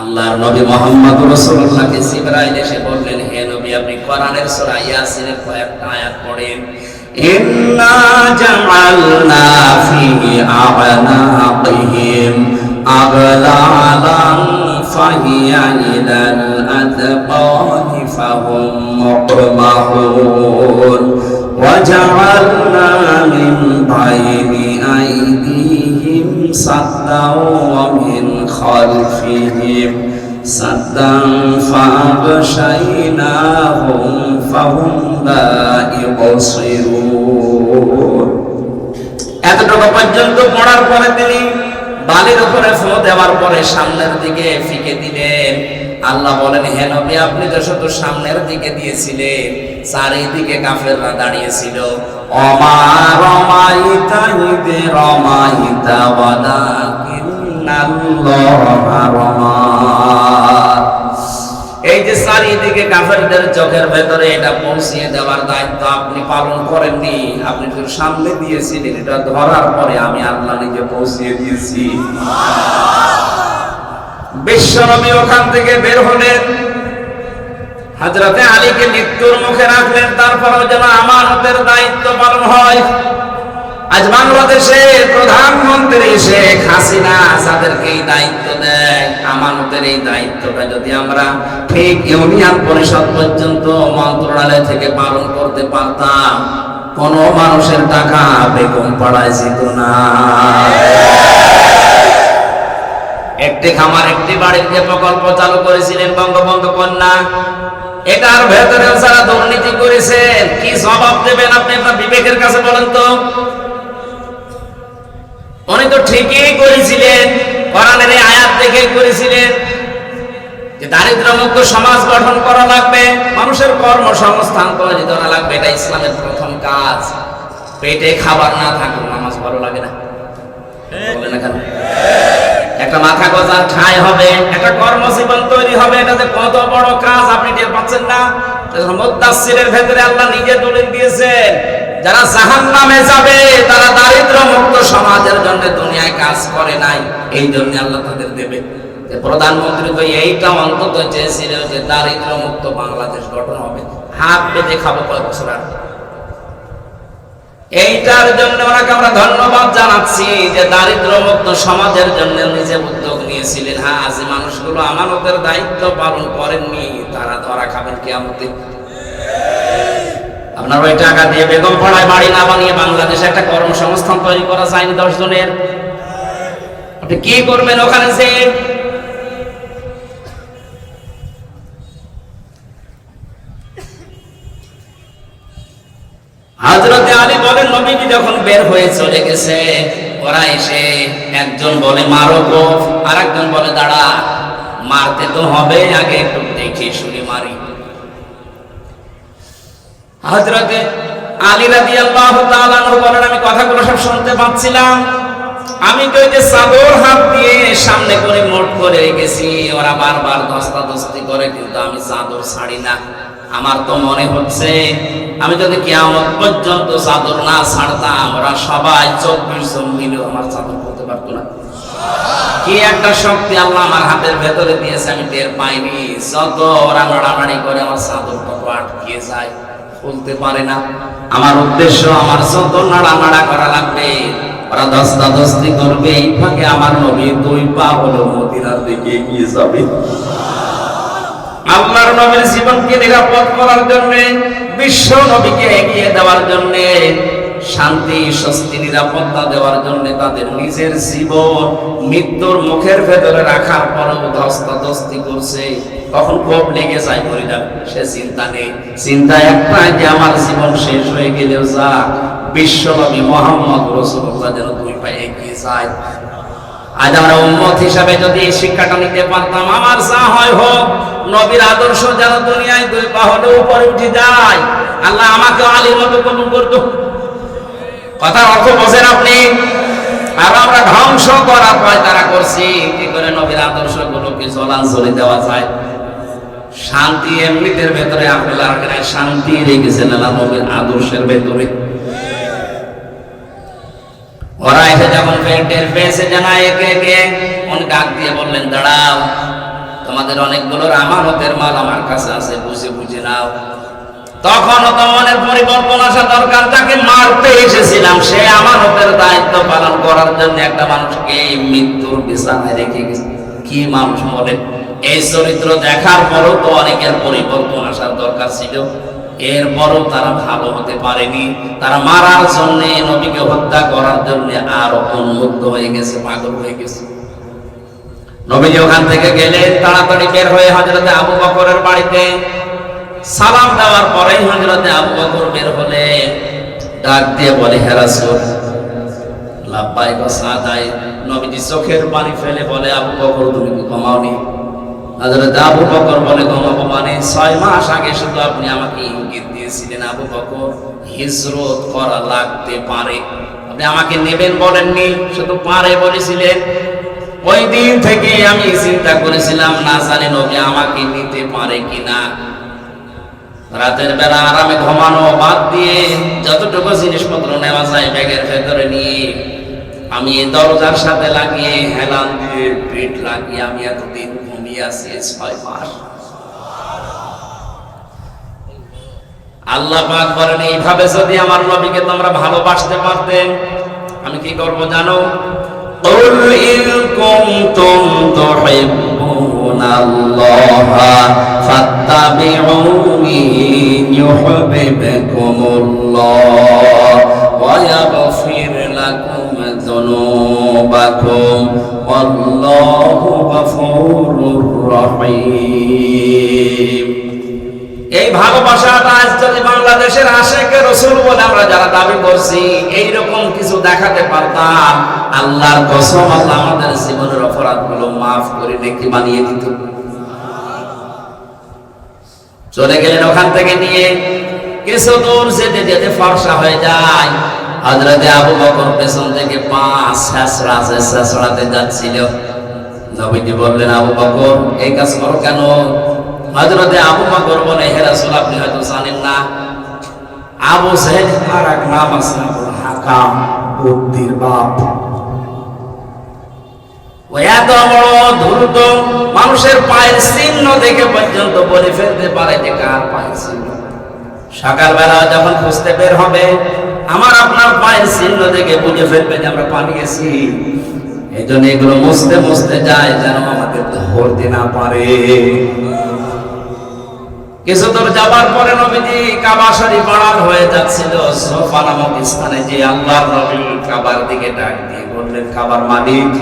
S1: আল্লাহর নবী মুহাম্মদ রাসূলুল্লাহকে জিবরাইল এসে বললেন, হে নবী, আপনি কোরআনের সূরা ইয়াসিনের কয়েকটা আয়াত পড়েন। ইন্না জামালনা ফি আ'নাকিহিম আগলালান ফাহিয়া ইলাল আদকানি ফাহুম মুকমাহুন وجعلنا من بين أيديهم سدا ومن خلفهم سدا فأغشيناهم فهم لا يبصرون। এতটুকু পর্যন্ত পড়ার পরে তিনি বালির উপরে ফু দেওয়ার পরে সামনের দিকে ফিকে দিলেন। আল্লাহ বলেন, হে নবী, আপনি তো শুধু সামনের দিকে দিয়েছিলেন, চারিদিকে কাফেররা দাঁড়িয়েছিল। ওমা রমাইতা ইদ রমাইতা ওয়ালাকিন্নাল্লাহা রমা। এই যে চারিদিকে কাফেরদের চোখের ভেতরে এটা পৌঁছিয়ে দেওয়ার দায়িত্ব আপনি পালন করেননি। আপনি তো সামনে দিয়েছিলেন, এটা ধরার পরে আমি আল্লাহ নিজে পৌঁছিয়ে দিয়েছি। বিশ্বনবী ওখান থেকে বের হলেন, হযরতে আলীকে মৃত্যুর মুখে রাখলেন, তারপরেও যেন আমানতের দায়িত্ব পালন হয়। আজ বাংলাদেশে প্রধানমন্ত্রী শেখ হাসিনা যাদেরকে এই দায়িত্ব দেয়, আমানতের এই দায়িত্বটা যদি আমরা ঠিক ইউনিয়ন পরিষদ পর্যন্ত মন্ত্রণালয় থেকে পালন করতে পারতাম, কোন মানুষের টাকা বেগম পাড়ায় যেত না। একটি খামার একটি বাড়ির যে প্রকল্প চালু করেছিলেন বঙ্গবন্ধু কন্যা, এটার ভেতরে যারা দুর্নীতি করেছেন কি জবাব দেবেন আপনি আপনার বিবেকের কাছে বলেন তো? উনি তো ঠিকই করেছিলেন, কোরআনের এই আয়াত দেখে করেছিলেন যে দারিদ্র্যমুক্ত সমাজ গঠন করা লাগবে, মানুষের কর্মসংস্থান তৈরি করা লাগবে, এটা ইসলামের প্রথম কাজ। পেটে খাবার না থাকলে নামাজ ভালো লাগে না, বলে না কেন? একটা মাথা গোজার ঠাঁই হবে, একটা কর্মজীবন তৈরি হবে, এটা যে কত বড় কাজ আপনি টের পাচ্ছেন না? মুদ্দাসসিরের ভেতরে আল্লাহ নিজে দলিল দিয়েছেন, যারা জাহান্নামে যাবে তারা দারিদ্র্যমুক্ত সমাজের জন্য দুনিয়ায় কাজ করে নাই, এই জন্য আল্লাহ তাদের দেবে। প্রধানমন্ত্রী তো এইটা অন্তত চেয়েছিলেন যে দারিদ্র্যমুক্ত বাংলাদেশ গঠন হবে, হাত পেতে খাবো কয় বছর আর। এইটার জন্য ওনাকে আমরা ধন্যবাদ জানাচ্ছি যে দারিদ্র্যমুক্ত সমাজের জন্য নিজে উদ্যোগ নিয়েছিলেন। হ্যাঁ, আজ মানুষগুলো আমানতের দায়িত্ব পালন করেননি, তারা ধরা খাবেন কিয়ামতে। আপনার ওই টাকা দিয়ে বেগম পাড়ায় বাড়ি না বানিয়ে বাংলাদেশে একটা কর্মসংস্থান তৈরি করা যায়নি 10 জনের? আপনি কি করবেন ওখানে যে? হযরত আলী বলেন নবীজি যখন বের হয়ে চলে গেছে, ওরা এসে একজন বলে মারো গো, আর একজন বলে দাঁড়া, মারতে তো হবে, আগে একটু দেখি শুনে মারি। হযরত আলী রাদিয়াল্লাহু তাআলা আনহু বলেন আমি কথাগুলো সব শুনতে পাচ্ছিলাম, আমি তো যে চাদর হাত দিয়ে সামনে করে মোট করে রেখেছি, ওরা বারবার ধস্তাধস্তি করে, কিন্তু আমি চাদর ছাড়ি না। আমার তো মনে হচ্ছে আমি যদি কিয়ামত পর্যন্ত চাদর না ছাড়তাম, ওরা সবাই 24 জন মিলে আমার চাদর করতে পারতো না। কি একটা শক্তি আল্লাহ আমার হাতের ভেতরে দিয়েছে, আমি টের পাইনি। যত ওরা নাড়ানাড়ি করে আমার চাদর তত আটকে যায়, খুলতে পারে না। আমার উদ্দেশ্য আমার যত নাড়ানাড়া করা লাগবে, ওরা ধস্তাধস্তি করবে, এই ফাঁকে আমার নবী 2 পা হলো মদিনার দিকে এগিয়ে যাবে। আল্লাহর নবীর জীবনকে নিরাপদ করার জন্য, বিশ্ব নবীকে এগিয়ে দেওয়ার জন্য, শান্তি স্বস্তি নিরাপত্তা দেওয়ার জন্য তাদের নিজের জীবন মৃত্যুর মুখের ভেতরে রাখার পরেও ধস্তাধস্তি করছে। তখন কোপ লেগে যায় পরিবার, সে চিন্তা নেই, চিন্তা একটাই যে আমার জীবন শেষ হয়ে গেলেও যা, বিশ্ব নবী মুহাম্মদ রাসূলুল্লাহ যেন 2 পা এগিয়ে যায়। আজ আমরা উম্মত হিসাবে যদি এই শিক্ষাটা নিতে পারতাম, আমার যা হয় হোক, নবীর আদর্শ যেন দুনিয়ায় 2 পা হলে উপরে উঠে যায়, আল্লাহ আমাকে আলীর মতো কবুল করতো। কথার অর্থ বোঝেন আপনি? আর আমরা ধ্বংস করার পয় তারা করছি, কি করে নবীর আদর্শগুলোকে জলাঞ্জলি দেওয়া যায়। শান্তি এমনিদের ভেতরে, আল্লাহ শান্তি রেখেছেন আল্লাহ নবীর আদর্শের ভেতরে। ওরা এসে যখন টের পেয়েছে জানা একে একে, উনি ডাক দিয়ে বললেন দাঁড়াও, তোমাদের অনেকগুলোর আমানতের মাল আমার কাছে আছে, বুঝে বুঝে নাও। তখনও তো মনের পরিবর্তন আসা দরকার, তাকে মারতে এসেছিলাম, সে আমানতের দায়িত্ব পালন করার জন্য একটা মানুষকে মৃত্যুর বিছানায় রেখে গেছে। কি মানুষ বলেন? এই চরিত্র দেখার পরও তো অনেকের পরিবর্তন আসার দরকার ছিল, এরপরও তারা ভালো হতে পারেনি। তারা মারার জন্য, নবীকে হত্যা করার জন্য আরো উন্মুক্ত হয়ে গেছে, পাগল হয়ে গেছে। নবীজি ওখান থেকে গেলেন, তাড়াতাড়ি বের হয়ে হযরতে আবু বকরের বাড়িতে সালাম দেওয়ার পরেই হযরতে আবু বকর বের হলেন, ডাক দিয়ে বলে হে রাসূল, লাব্বাইক ওয়া সাদাই। নবীজি চোখের পানি ফেলে বলে আবু বকর তুমি কি ঘুমাওনি? হযরত আবু বকর বলে ঘুমাবো মানে? 6 মাস আগে শুধু আপনি আমাকে ইঙ্গিত দিয়েছিলেন আবু বকর হিজরত করা লাগতে পারে, আপনি আমাকে নেবেন বলেননি, শুধু পারে বলেছিলেন। ওই দিন থেকে আমি চিন্তা করেছিলাম না জানি নবী আমাকে নিতে পারে কিনা। রাতের বেলা আরামে ঘুমানো বাদ দিয়ে যতটুকু জিনিসপত্র নেওয়া যায় ব্যাগের ভেতরে নিয়ে আমি এই দরজার সাথে লাগিয়ে হেলান দিয়ে পিঠ লাগিয়ে আমি এতদিন ঘুমিয়ে আছি 6 মাস। আল্লাহ পাক বলেন এইভাবে যদি আমার নবীকে তোমরা ভালোবাসতে পারতেন, আমি কি করব জানো? قُلْ إِن كُنتُمْ تُحِبُّونَ اللَّهَ فَاتَّبِعُونِي يُحْبِبْكُمُ اللَّهُ وَيَغْفِرْ لَكُمْ ذُنُوبَكُمْ ওয়াল্লাহু গফুরুর রহিম। এই ভালোবাসাটা আজ যদি বাংলাদেশের আশেকে রাসূল বলে আমরা যারা দাবি করছি এইরকম কিছু দেখাতে পারতাম, আল্লাহর কসম আল্লাহ আমাদের জীবনের অপরাধগুলো মাফ করে নেকি বানিয়ে দিত। চলে গেলেন ওখান থেকে নিয়ে কিছু দূর যেতে যেতে ফর্সা হয়ে যায়। হযরতে আবু বকর পেছন থেকে 5 ছেঁচড়াতে যাচ্ছিল। নবীজি বললেন, আবু বকর এই কাজ করো কেন? হযরতে আবু বকর বলে, হে রাসূল আপনি হয়তো জানেন না, আবু জাহেল আর এক নাম আছে আবুল হাকাম, বুদ্ধির বাপ। ও এত বড় দ্রুত মানুষের পায়ের চিহ্ন দেখে পর্যন্ত বলে ফেলতে পারে যে কার পায়ের চিহ্ন। সকালবেলা যখন খুঁজতে বের হবে, আমার আপনার পায়ের চিহ্ন দেখে বুঝে ফেলবে যে আমরা পালিয়েছি। এই জন্য এগুলো মুছতে মুছতে যায় যেন আমাদের ধরতে না পারে। কিছু দূর যাবার পরে নবীজি কাবা শরীফ পাড়ার হয়ে যাচ্ছিল। সোফা নামক স্থানে যে আল্লাহর নবী কাবার দিকে ডাক দিয়ে বললেন, কাবার মালিক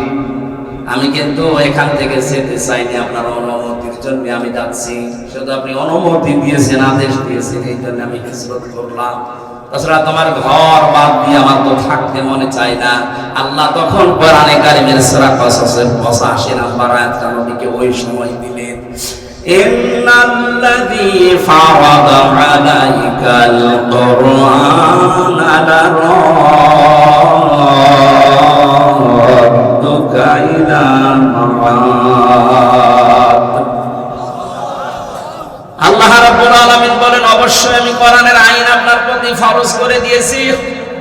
S1: আমি কিন্তু এখান থেকে যেতে চাইনি, আপনার অনুমতির জন্য আমি যাচ্ছি। শুধু আপনি অনুমতি দিয়েছেন, আদেশ দিয়েছেন, এই জন্য আমি হিজরত করলাম। তাছাড়া তোমার ঘর বাদ দিয়ে আমার তো থাকতে মনে চায় না। আল্লাহ তখন কোরআনে কারিমের সূরা কসসের 85 নম্বর আয়াতটা নবীকে ওই সময় দিলেন, ইন্নাল্লাযী ফারাদা আলাইকাল কুরআনা লারাদ্দুকা ইলা মাআদ। আল্লাহ রাব্বুল আলামিন বলেন, অবশ্যই আমি কোরআনের আইন আপনার প্রতি ফরজ করে দিয়েছি।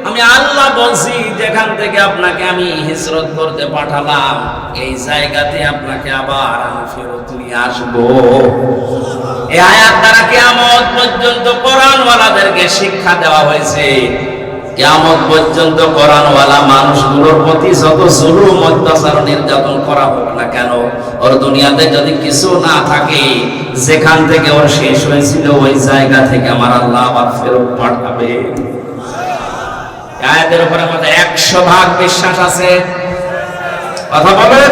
S1: আমি আল্লাহ বলছি, যেখান থেকে আপনাকে আমি হিজরত করতে পাঠালাম এই জায়গাতে আপনাকে আবার আমি ফেরত নিয়ে আসবো। এই আয়াত দ্বারা কিয়ামত পর্যন্ত কোরআনওয়ালাদেরকে শিক্ষা দেওয়া হয়েছে। কিয়ামত পর্যন্ত কোরআনওয়ালা মানুষগুলোর প্রতি যত জুলুম অত্যাচার নির্যাতন করা হোক না কেন, ওর দুনিয়াতে যদি কিছু না থাকে, যেখান থেকে ওর শেষ হয়েছিল ওই জায়গা থেকে আমার আল্লাহ আবার ফেরত পাঠাবে। আয়াতের উপরে আমাদের 100% বিশ্বাস আছে। কথা বলেন।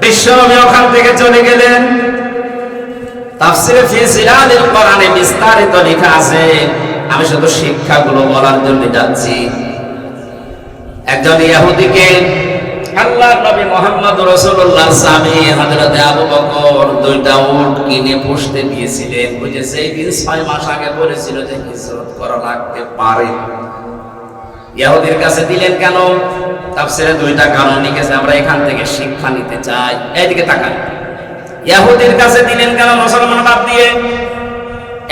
S1: বিশ্বনবী ওখান থেকে চলে গেলেন। তাফসীরে ফি জিলালিল কোরআনে বিস্তারিত লেখা আছে, আমি শুধু শিক্ষাগুলো বলার জন্য যাচ্ছি। একজন ইহুদিকে আল্লাহর নবী মুহাম্মদ রাসূলুল্লাহ স্বামী হযরতে আবু বকর 2টা উট কিনে পুষতে দিয়েছিলেন। ওই যে সেই দিন 6 মাস আগে বলেছিল যে হিজরত করা লাগতে পারে। ইহুদির কাছে দিলেন কেন? তাফসীরে 2টা কারণ লিখেছে, আমরা এখান থেকে শিক্ষা নিতে চাই। এইদিকে তাকান। ইহুদির কাছে দিলেন কেন মুসলমান বাদ দিয়ে?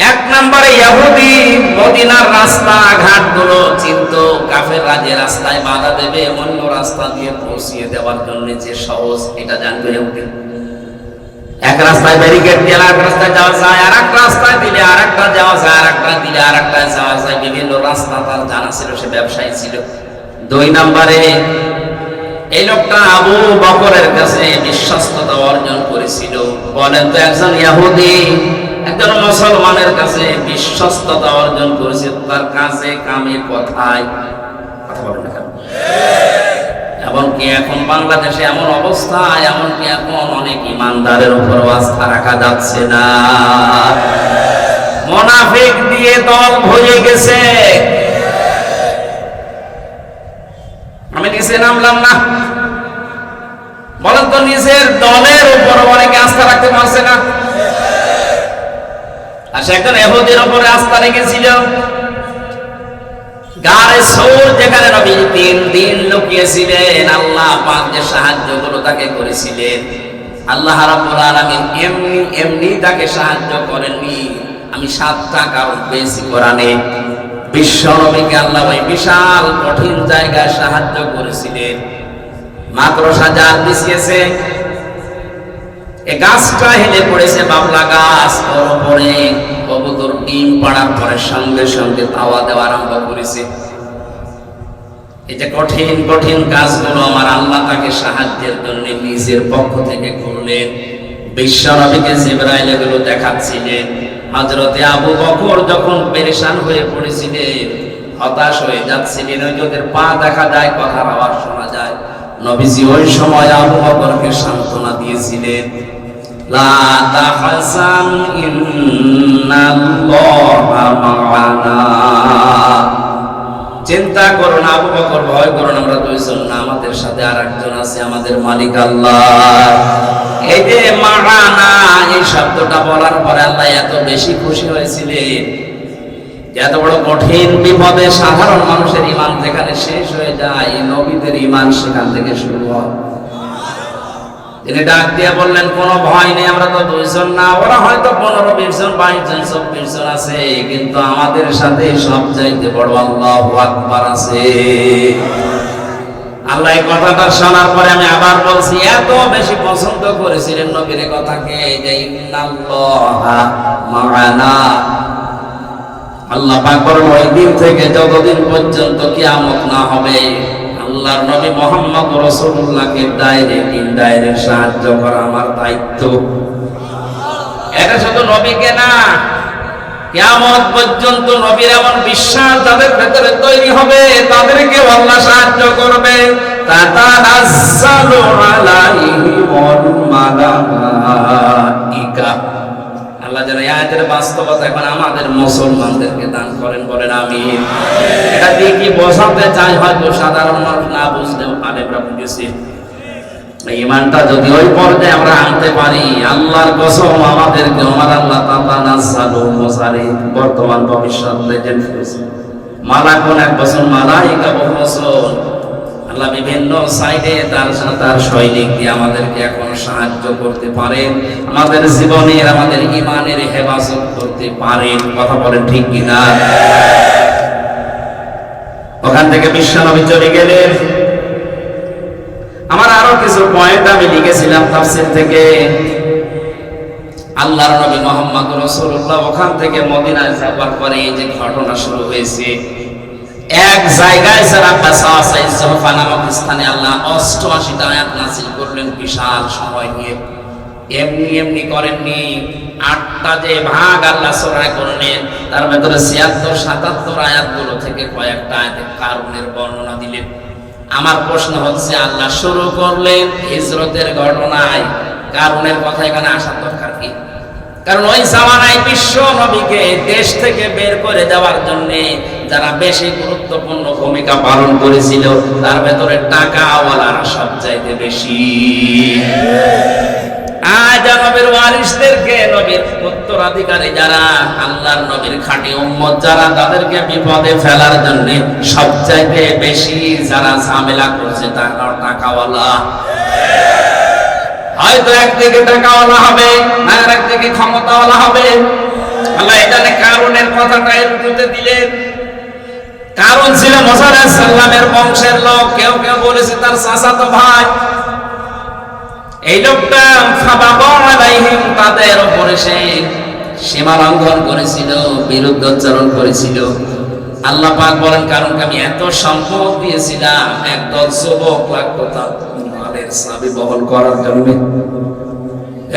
S1: 1 নম্বরে ইহুদি মদিনার রাস্তা ঘাটগুলো চিনতো, কাফেররা যে রাস্তায় বাধা দেবে অন্য রাস্তা দিয়ে পৌঁছিয়ে দেওয়ার জন্য যে সহজ, এটা জানতো ইহুদি। এক রাস্তায় ব্যারিকেড দিয়ে আরেক রাস্তায় যাওয়া যায়, আর এক রাস্তায় দিলে আরেকটা যাওয়া যায়, আরেকটা দিলে আরেকটা যাওয়া যায়, বিভিন্ন রাস্তা তার জানা ছিল, সে ব্যবসায়ী ছিল। 2 নম্বরে এই লোকটা আবু বকরের কাছে বিশ্বস্ততা অর্জন করেছিল। বলেন তো, একজন ইহুদি একজন মুসলমানের কাছে বিশ্বস্ততা অর্জন করেছে তার কাছে, কামে, কথায়। কথা বলেন না কেন? এমনকি এখন বাংলাদেশে এমন অবস্থা, এমনকি এখন অনেক ইমানদারের উপর আস্থা রাখা যাচ্ছে না। মুনাফিক দিয়ে দল ভরে গেছে। আমি নিচে নামলাম না। বলেন তো, নিজের দলের উপর অনেকে আস্থা রাখতে পারছে না। আর সে একজন ইহুদির উপরে আস্থা রেখেছিল। গারে সৌর যেখানে নবী 3 দিন লুকিয়েছিলেন, আল্লাহ পাক যে সাহায্যগুলো তাকে করেছিলেন, আল্লাহ রাব্বুল আলামিন এমনি তাকে সাহায্য করেননি। আমি 7টা কারণ পেয়েছি কোরআনে। বিশ্ব নবীকে আল্লাহ ওই বিশাল কঠিন জায়গায় সাহায্য করেছিলেন। মাদ্রাসা জাল বিছিয়েছে, এই গাছটা হেলে পড়েছে, বাবলা গাছ, ওর উপরে কবুতর ডিম পাড়ার পরে সঙ্গে সঙ্গে তাওয়া দেওয়া আরম্ভ করেছে। এই যে কঠিন কঠিন কাজগুলো আমার আল্লাহ তাকে সাহায্যের জন্য নিজের পক্ষ থেকে করলেন। বিশ্ব নবীকে জিবরাইল এগুলো দেখাচ্ছিলেন। হযরতে আবু বকর যখন পেরেশান হয়ে পড়েছিলেন, হতাশ হয়ে যাচ্ছিলেন, ওই ওদের পা দেখা যায়, কথার আওয়াজ শোনা যায়, নবীজি ওই সময় আবু বকরকে সান্ত্বনা দিয়েছিলেন, লা তাহজান ইন্নাল্লাহা মা'ানা, চিন্তা করো না আবু বকর, ভয় করো না, আমরা দুইজন না, আমাদের সাথে আরেকজন আছে, আমাদের মালিক আল্লাহ। এই যে মা'ানা এই শব্দটা বলার পরে আল্লাহ এত বেশি খুশি হয়েছিলেন, এত বড় কঠিন বিপদে সাধারণ মানুষের ঈমান যেখানে শেষ হয়ে যায়, নবীদের ঈমান সেখান থেকে শুরু হয়। তিনি ডাক দিয়ে বললেন, কোনো ভয় নেই, আমরা তো দুইজন না, ওরা হয়তো 15, 20 জন, 22 জন, 24 জন আছে, কিন্তু আমাদের সাথে সবচাইতে বড় আল্লাহু আকবার আছে। আল্লাহ এই কথাটা শোনার পরে আমি আবার বলছি, এত বেশি পছন্দ করেছিলেন নবীর কথাকে যে ইন্নাল্লাহা মা'ানা। আল্লাহ পাক বলেন ওই দিন থেকে যতদিন পর্যন্ত কিয়ামত না হবে, আল্লাহর নবী মুহাম্মদ রাসূলুল্লাহকে ডাইরেক্ট সাহায্য করা আমার দায়িত্ব। এটা শুধু নবীকে না, কিয়ামত পর্যন্ত নবীর এমন বিশ্বাস যাদের ভেতরে তৈরি হবে, তাদেরকে আল্লাহ সাহায্য করবে। তাতানাজ্জালু আলাইহিমুল মালাইকা। আল্লাহ যেন এই আয়াতের বাস্তবতা এখন আমাদের মুসলমানদেরকে দান করেন, বলেন আমিন। এটা দিয়ে কি বোঝাতে চাই হয়তো সাধারণ মানুষ না বুঝলেও আলেমরা বুঝেছি। ঈমানটা যদি ওই পর্যায়ে আমরা আনতে পারি, আল্লাহর কসম আমাদেরকে আমার আল্লাহ তাতানাজ্জালু মুসারিদ, বর্তমান ভবিষ্যৎ লেজেন্ড ফেসে মালাকুন, এক বছর মালাইকা বহু বছর। আল্লাহ বিভিন্ন সাইডে তার সৈনিক দিয়ে আমাদেরকে এখন সাহায্য করতে পারেন, আমাদের জীবনের আমাদের ঈমানের হেফাজত করতে পারেন। কথা বলেন ঠিক কিনা? ওখান থেকে বিশ্বনবী চলে গেলেন। আমার আরো কিছু পয়েন্ট আমি লিখেছিলাম তাফসীর থেকে। আল্লাহর নবী মুহাম্মদ রাসূলুল্লাহ ওখান থেকে মদিনায় যাওয়ার পরে এই যে ঘটনা শুরু হয়েছে, এক জায়গায় যারা বাসাসা ইসফা নামক স্থানে আল্লাহ 88টা আয়াত নাযিল করলেন বিশাল সময় নিয়ে। এমনি করেননি। 8টা যে ভাগ আল্লাহ সূরা করলেন, তার ভিতরে 76, 77 আয়াতগুলো থেকে কয়েকটা আয়াতে কারণের বর্ণনা দিলেন। আমার প্রশ্ন হচ্ছে, আল্লাহ শুরু করলেন হিজরতের ঘটনায়, কারণের কথা এখানে আসার দরকার কি? কারণ ওই জামানায় বিশ্ব নবীকে দেশ থেকে বের করে দেওয়ার জন্য যারা বেশি গুরুত্বপূর্ণ ভূমিকা পালন করেছিল, তার ভেতরে টাকাওয়ালারা সবচাইতে বেশি। আজ নবীর ওয়ারিসদেরকে, নবীর উত্তরাধিকারী যারা, আল্লাহর নবীর খাঁটি উম্মত যারা, তাদেরকে বিপদে ফেলার জন্য সবচাইতে বেশি যারা ঝামেলা করছে তারা টাকাওয়ালা। হয়তো একদিকে টাকাওয়ালা হবে, আর একদিকে ক্ষমতাওয়ালা হবে। আল্লাহ এখানে কারণের কথাটা এরুতে দিলেন। কারণ ছিল মুসা আলাইহিস সালামের বংশের লোক, কেউ কেউ বলেছে তার চাচাতো ভাই। এই লোকটা তাদের উপরে সে সীমা লঙ্ঘন করেছিল, বিরুদ্ধোচ্চারণ করেছিল। আল্লাহ পাক বলেন, কারণ আমি এত সম্পদ দিয়েছিলাম, একদল যুবক লাগতো তার মালের চাবি বহন করার জন্য।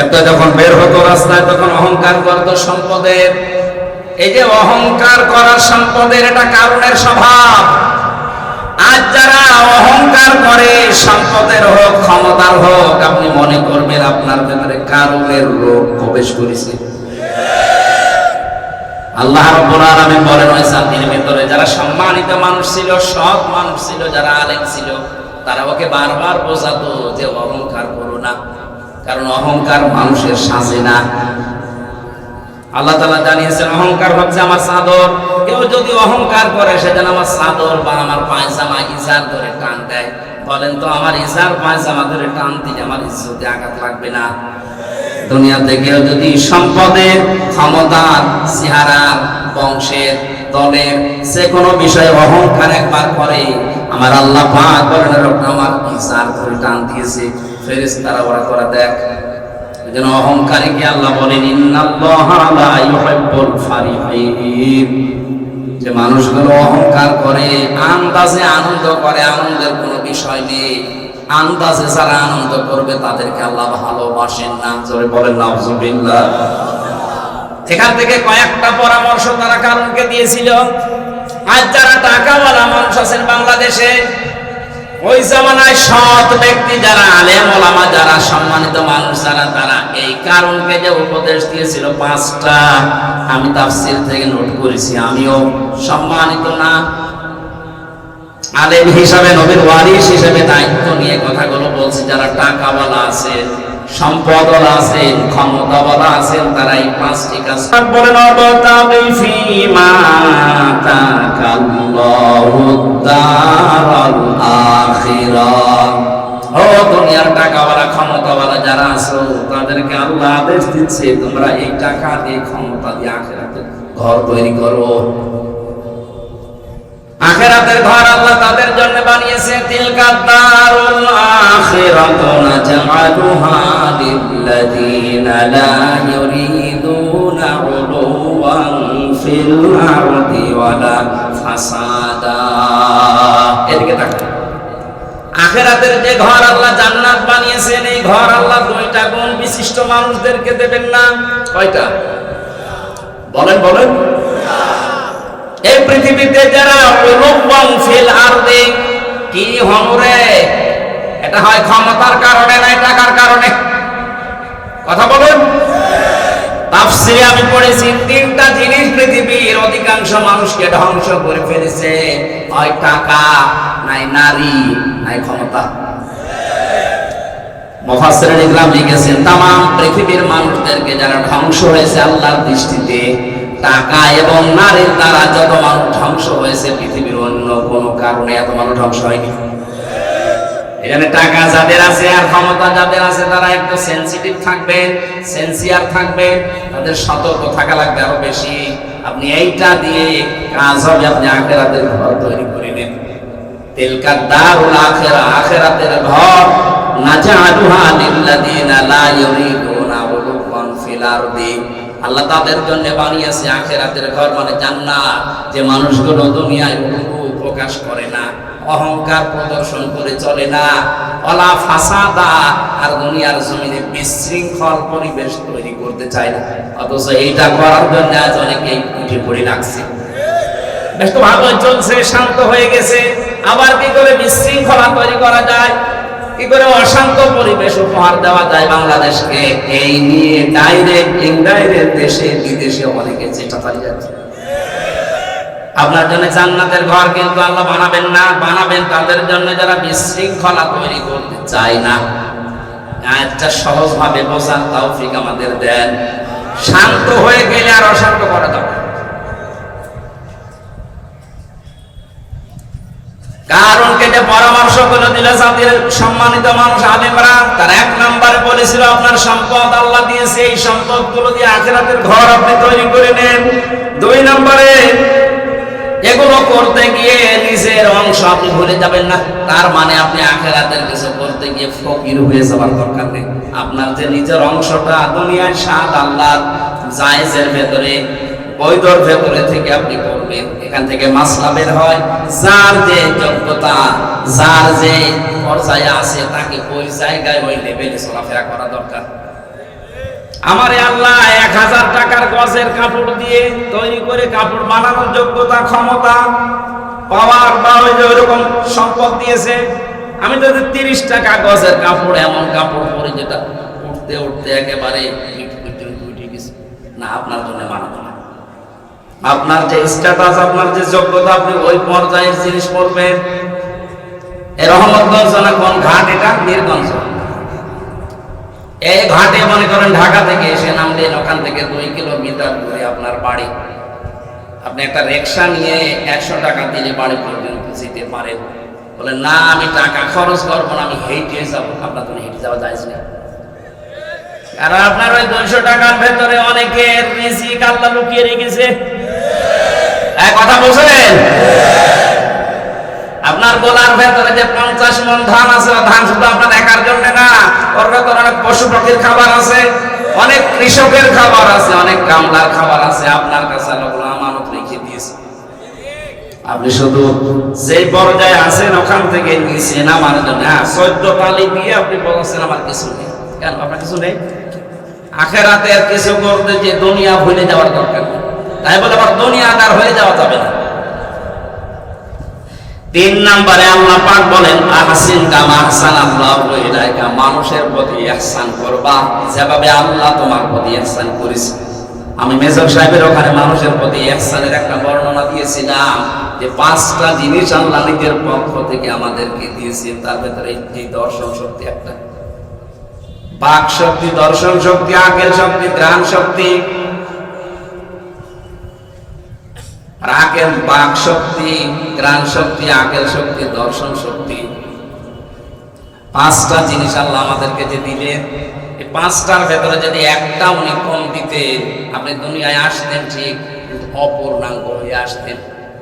S1: একটা যখন বের হতো রাস্তায়, তখন অহংকার করতো সম্পদের। এই যে অহংকার করার সম্পদের, এটা কারণের স্বভাব। আজ যারা অহংকার করে, সম্পদের হোক ক্ষমতার হোক, আপনি মনে করবেন আপনার ভেতরে কারণের রোগ প্রবেশ করেছে। আল্লাহ রাব্বুল আলামিন বলেন ওই জাতির ভেতরে যারা সম্মানিত মানুষ ছিল, সৎ মানুষ ছিল, যারা আলেম ছিল, তারা ওকে বারবার বোঝাতো যে অহংকার করো না, কারণ অহংকার মানুষের সাজে না। আল্লাহ তাআলা জানিয়েছেন অহংকার হচ্ছে আমার চাদর। কেউ যদি অহংকার করে, সে যেন আমার চাদর বা আমার পায়জামা ইজার ধরে টান দেয়। বলেন তো, আমার ইজার পায়জামা ধরে টান দিলে আমার ইজ্জতে আঘাত লাগবে না? দুনিয়াতে কেউ যদি সম্পদের, ক্ষমতার, চেহারার, বংশের, দলের, যে কোনো বিষয়ে অহংকার একবার করে, আমার আল্লাহ পাক বলেন আমার ইজার ধরে টান দিয়েছে, ফেরেশতারা ওরা করে দেখ। যেন অহংকারীকে আল্লাহ বলেন ইন্নাল্লাহা লা ইউহিব্বুল ফারিহিন, যে মানুষগুলো অহংকার করে, আন্দাজে আনন্দ করে, আনন্দের কোনো বিষয় নেই, আন্দাজে যারা আনন্দ করবে তাদেরকে আল্লাহ ভালোবাসেন না। জোরে বলেন নাউজুবিল্লাহ। এখান থেকে কয়েকটা পরামর্শ তারা কারণকে দিয়েছিল। আজ যারা টাকাওয়ালা মানুষ আছেন বাংলাদেশে, ওই জামানায় সৎ ব্যক্তি যারা, আলেম ওলামা যারা, সম্মানিত মানুষ যারা, তারা এই কারণকে যে উপদেশ দিয়েছিল 5টা, আমি তাফসীর থেকে নোট করেছি। আমিও সম্মানিত না আলেম হিসাবে, নবীর ওয়ারিস হিসাবে দায়িত্ব নিয়ে কথাগুলো বলছি। যারা টাকাওয়ালা আছেন, সম্পদওয়ালা আছেন, ক্ষমতাওয়ালা আছেন, তারা এই 5টি কাজ বলেন। অবতাবি ফিমা তাকাল্লাহু দারাল আখিরাহ। ও দুনিয়ার টাকাওয়ালা ক্ষমতাওয়ালা যারা আছো, তাদেরকে আল্লাহ আদেশ দিচ্ছে তোমরা এই টাকা দিয়ে, ক্ষমতা দিয়ে আখিরাতের ঘর তৈরি করো। আখিরাতের ঘর আল্লাহ তাদের জন্য বানিয়েছে। তিলকা দারুল আখিরাতু নাজআলুহা লিল্লাযিনা লা ইউরিদুনা উলুওয়ান ফিল আরদি ওয়ালা ফাসাদা। এদিকে তাকান। আখিরাতের যে ঘর আল্লাহ জান্নাত বানিয়েছেন, এই ঘর আল্লাহ 2টা গুণ বিশিষ্ট মানুষদেরকে দেবেন না। কয়টা বলেন বলেন? এই পৃথিবীতে যারা উলুওয়ান ফিল আরদি, কি হনরে, এটা হয় ক্ষমতার কারণে না টাকার কারণে? কথা বলুন। তাফসীরে আমি পড়েছি 3টা জিনিস পৃথিবীর অধিকাংশ মানুষকে ধ্বংস করে ফেলেছে, হয় টাকা, নাই নারী, নাই ক্ষমতা। মুফাসসিরিন ইকরাম লিখেছেন তামাম পৃথিবীর মানুষদেরকে যারা ধ্বংস হয়েছে আল্লাহর দৃষ্টিতে, টাকা এবং নারীর দ্বারা যত মানুষ ধ্বংস হয়েছে, পৃথিবীর অন্য কোনো কারণে এত মানুষ ধ্বংস হয়নি। এখানে টাকা যাদের আছে আর ক্ষমতা যাদের আছে, তারা একটু সেনসিটিভ থাকবেন, সেনসিয়ার থাকবেন, তাদের সতর্ক থাকা লাগবে আরো বেশি। আপনি এইটা দিয়ে কাজ হবে, আপনি আখিরাতের ঘর তৈরি করে নেন। তিলকা দারুল আখিরা, আখিরাতের ঘর নাজআলুহা লিল্লাযিনা লা ইউরিদুনা উলুওয়ান ফিল আরদি। আল্লাহ তাদের জন্য বানিয়েছে আখিরাতের ঘর, মানে জান্নাত। যে মানুষগুলো দুনিয়ায় উলু প্রকাশ করে না, অহংকার প্রদর্শন করে চলে না, ওয়ালা ফাসাদা, আর দুনিয়ার জমিনে বিশৃঙ্খল পরিবেশ তৈরি করতে চায় না। অথচ এইটা করার জন্য আজ অনেকেই উঠে পড়ে লাগছে। বেশ তো ভালো চলছে, শান্ত হয়ে গেছে, আবার কি করে বিশৃঙ্খলা তৈরি করা যায়, কি করে অশান্ত পরিবেশ উপহার দেওয়া যায় বাংলাদেশকে, এই নিয়ে ডাইরেক্ট ইনডাইরেক্ট দেশে বিদেশে অনেকে চেষ্টা চালিয়ে যাচ্ছে। আপনার জন্য জান্নাতের ঘর কিন্তু আল্লাহ বানাবেন না, বানাবেন তাদের জন্য যারা বিশৃঙ্খলা তৈরি করতে চায় না। আয়াতটা সহজভাবে বোঝার তৌফিক আমাদের দেন। শান্ত হয়ে গেলে আর অশান্ত করা যাবে। কারণ কেটে পরামর্শ করে দিল জাতির সম্মানিত মানুষ আলেমরা, তার 1 নম্বরে বলেছিল আপনার সম্পদ আল্লাহ দিয়েছে, এই সম্পদগুলো দিয়ে আখিরাতের ঘর আপনি তৈরি করে নেন। 2 নম্বরে এগুলো করতে গিয়ে নিজের অংশ আপনি ভুলে যাবেন না। তার মানে আপনি আখিরাতের কিছু করতে গিয়ে ফকির হয়ে যাওয়ার দরকার নেই। আপনার যে নিজের অংশটা দুনিয়ার স্বাদ আল্লাহর জায়েজের ভেতরে, বৈধর ভেতরে থেকে আপনি করবেন। এখান থেকে মাসলা বের হয়, যার যে যোগ্যতা, যার যে পর্যায়ে আছে, তাকে ওই জায়গায় ওই লেভেলে চলাফেরা করা দরকার। আমারে আল্লাহ 1000 টাকার গজের কাপড় দিয়ে তৈরি করে কাপড় বানানোর যোগ্যতা, ক্ষমতা, পাওয়ার বা ওই যে ওইরকম সম্পদ দিয়েছে। আমি যদি 30 টাকা গজের কাপড়, এমন কাপড় পরে যেটা উঠতে উঠতে একেবারে উঠে গেছে, না, আপনার জন্য মানাবো না। আপনার যে স্ট্যাটাস, আপনার যে যোগ্যতা, আপনি ওই পর্যায়ের জিনিস পরবেন। এই রহমতগঞ্জ না কোন ঘাট, এটা মিরগঞ্জ। এই ঘাটে মনে করেন ঢাকা থেকে এসে নামলেন, ওখান থেকে 2 কিলোমিটার দূরে আপনার বাড়ি। আপনি একটা রিকশা নিয়ে 100 টাকা দিলে বাড়ি পর্যন্ত যেতে পারেন। বলেন না, আমি টাকা খরচ করবো না, আমি হেঁটে যাবো। আপনার তো হেঁটে যাওয়া যায় না, আর আপনার ওই 200 টাকার ভেতরে অনেকের রিজিক আল্লাহ লুকিয়ে রেখেছে। কথা বলছেন? আপনার গোলার ভেতরে যে 50 মণ ধান আছে, ধান শুধু আপনার একার জন্য না, ওর ভেতরে অনেক পশু পাখির খাবার আছে, অনেক কৃষকের খাবার আছে, অনেক কামলার খাবার আছে। আপনার কাছে লোকগুলো আমানত রেখে দিয়েছে। আপনি শুধু যে পর্যায়ে আছেন ওখান থেকে নিচে নামার জন্য 14 তালি দিয়ে আপনি বলছেন আমার কিছু নেই। কেন আপনার কিছু নেই? আখেরাতে আর কিছু করতে যে দুনিয়া ভুলে যাওয়ার দরকার নেই। তাই বলে আবার দুনিয়াদার হয়ে যাওয়া যাবে না। তিন নম্বরে আল্লাহ পাক বলেন আহসিন কামা আহসানাল্লাহু ইলাইকা, মানুষের প্রতি ইহসান করবা যেভাবে আল্লাহ তোমার প্রতি ইহসান করেছে। আমি মেজর সাহেবের ওখানে মানুষের প্রতি ইহসানের একটা বর্ণনা দিয়েছিলাম যে 5টা জিনিস আল্লাহ নিজের পক্ষ থেকে আমাদেরকে দিয়েছেন, তার ভেতরে এই দর্শন শক্তি একটা, বাক শক্তি, দর্শন শক্তি, আকেল শক্তি, ত্রাণ শক্তি, আকেল, বাক শক্তি, ত্রাণ শক্তি, আকেল শক্তি, দর্শন শক্তি। 5টা জিনিস আল্লাহ আমাদেরকে যে দিলেন, এই 5টার ভেতরে যদি একটা উনি কম দিতেন, আপনি দুনিয়ায় আসতেন ঠিক কিন্তু অপূর্ণাঙ্গ হয়ে আসতেন।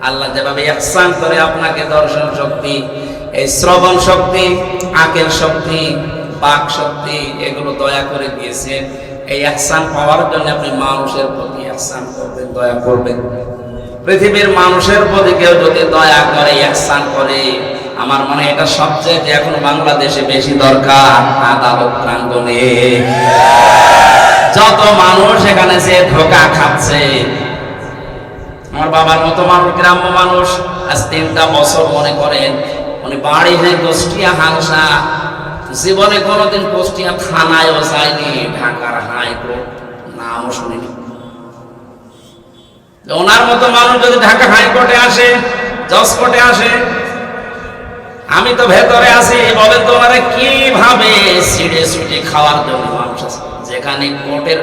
S1: আল্লাহ যেভাবে ইহসান করে আপনাকে দর্শন শক্তি, এই শ্রবণ শক্তি, আকেল শক্তি, বাক শক্তি এগুলো দয়া করে দিয়েছেন, এই ইহসান পাওয়ার জন্য আপনি মানুষের প্রতি ইহসান করবেন, দয়া করবেন। পৃথিবীর মানুষের প্রতি কেউ যদি দয়া করে, ইহসান করে, আমার মনে হয় এটা সবচেয়ে এখন বাংলাদেশে বেশি দরকার। আদালত প্রাঙ্গণে যত মানুষ এখানে যে ধোঁকা খাচ্ছে, আমার বাবার মতো মানুষ, গ্রাম্য মানুষ, আজ 3টা বছর মনে করেন উনি বাড়ি হয়ে কুষ্টিয়া হালসা, জীবনে কোনোদিন কুষ্টিয়া থানায়ও যায়নি, ঢাকার হাইকোর্ট নামও শুনিনি। ওনার মতো মানুষ যদি ঢাকা হাইকোর্টে আসে, জজ কোর্টে আসে, আমি তো ভেতরে আছি, বলেন তো ওনারা কিভাবে ছিঁড়ে ছুটে খাওয়ার জন্য মানুষ আছে, যেখানে কোর্টের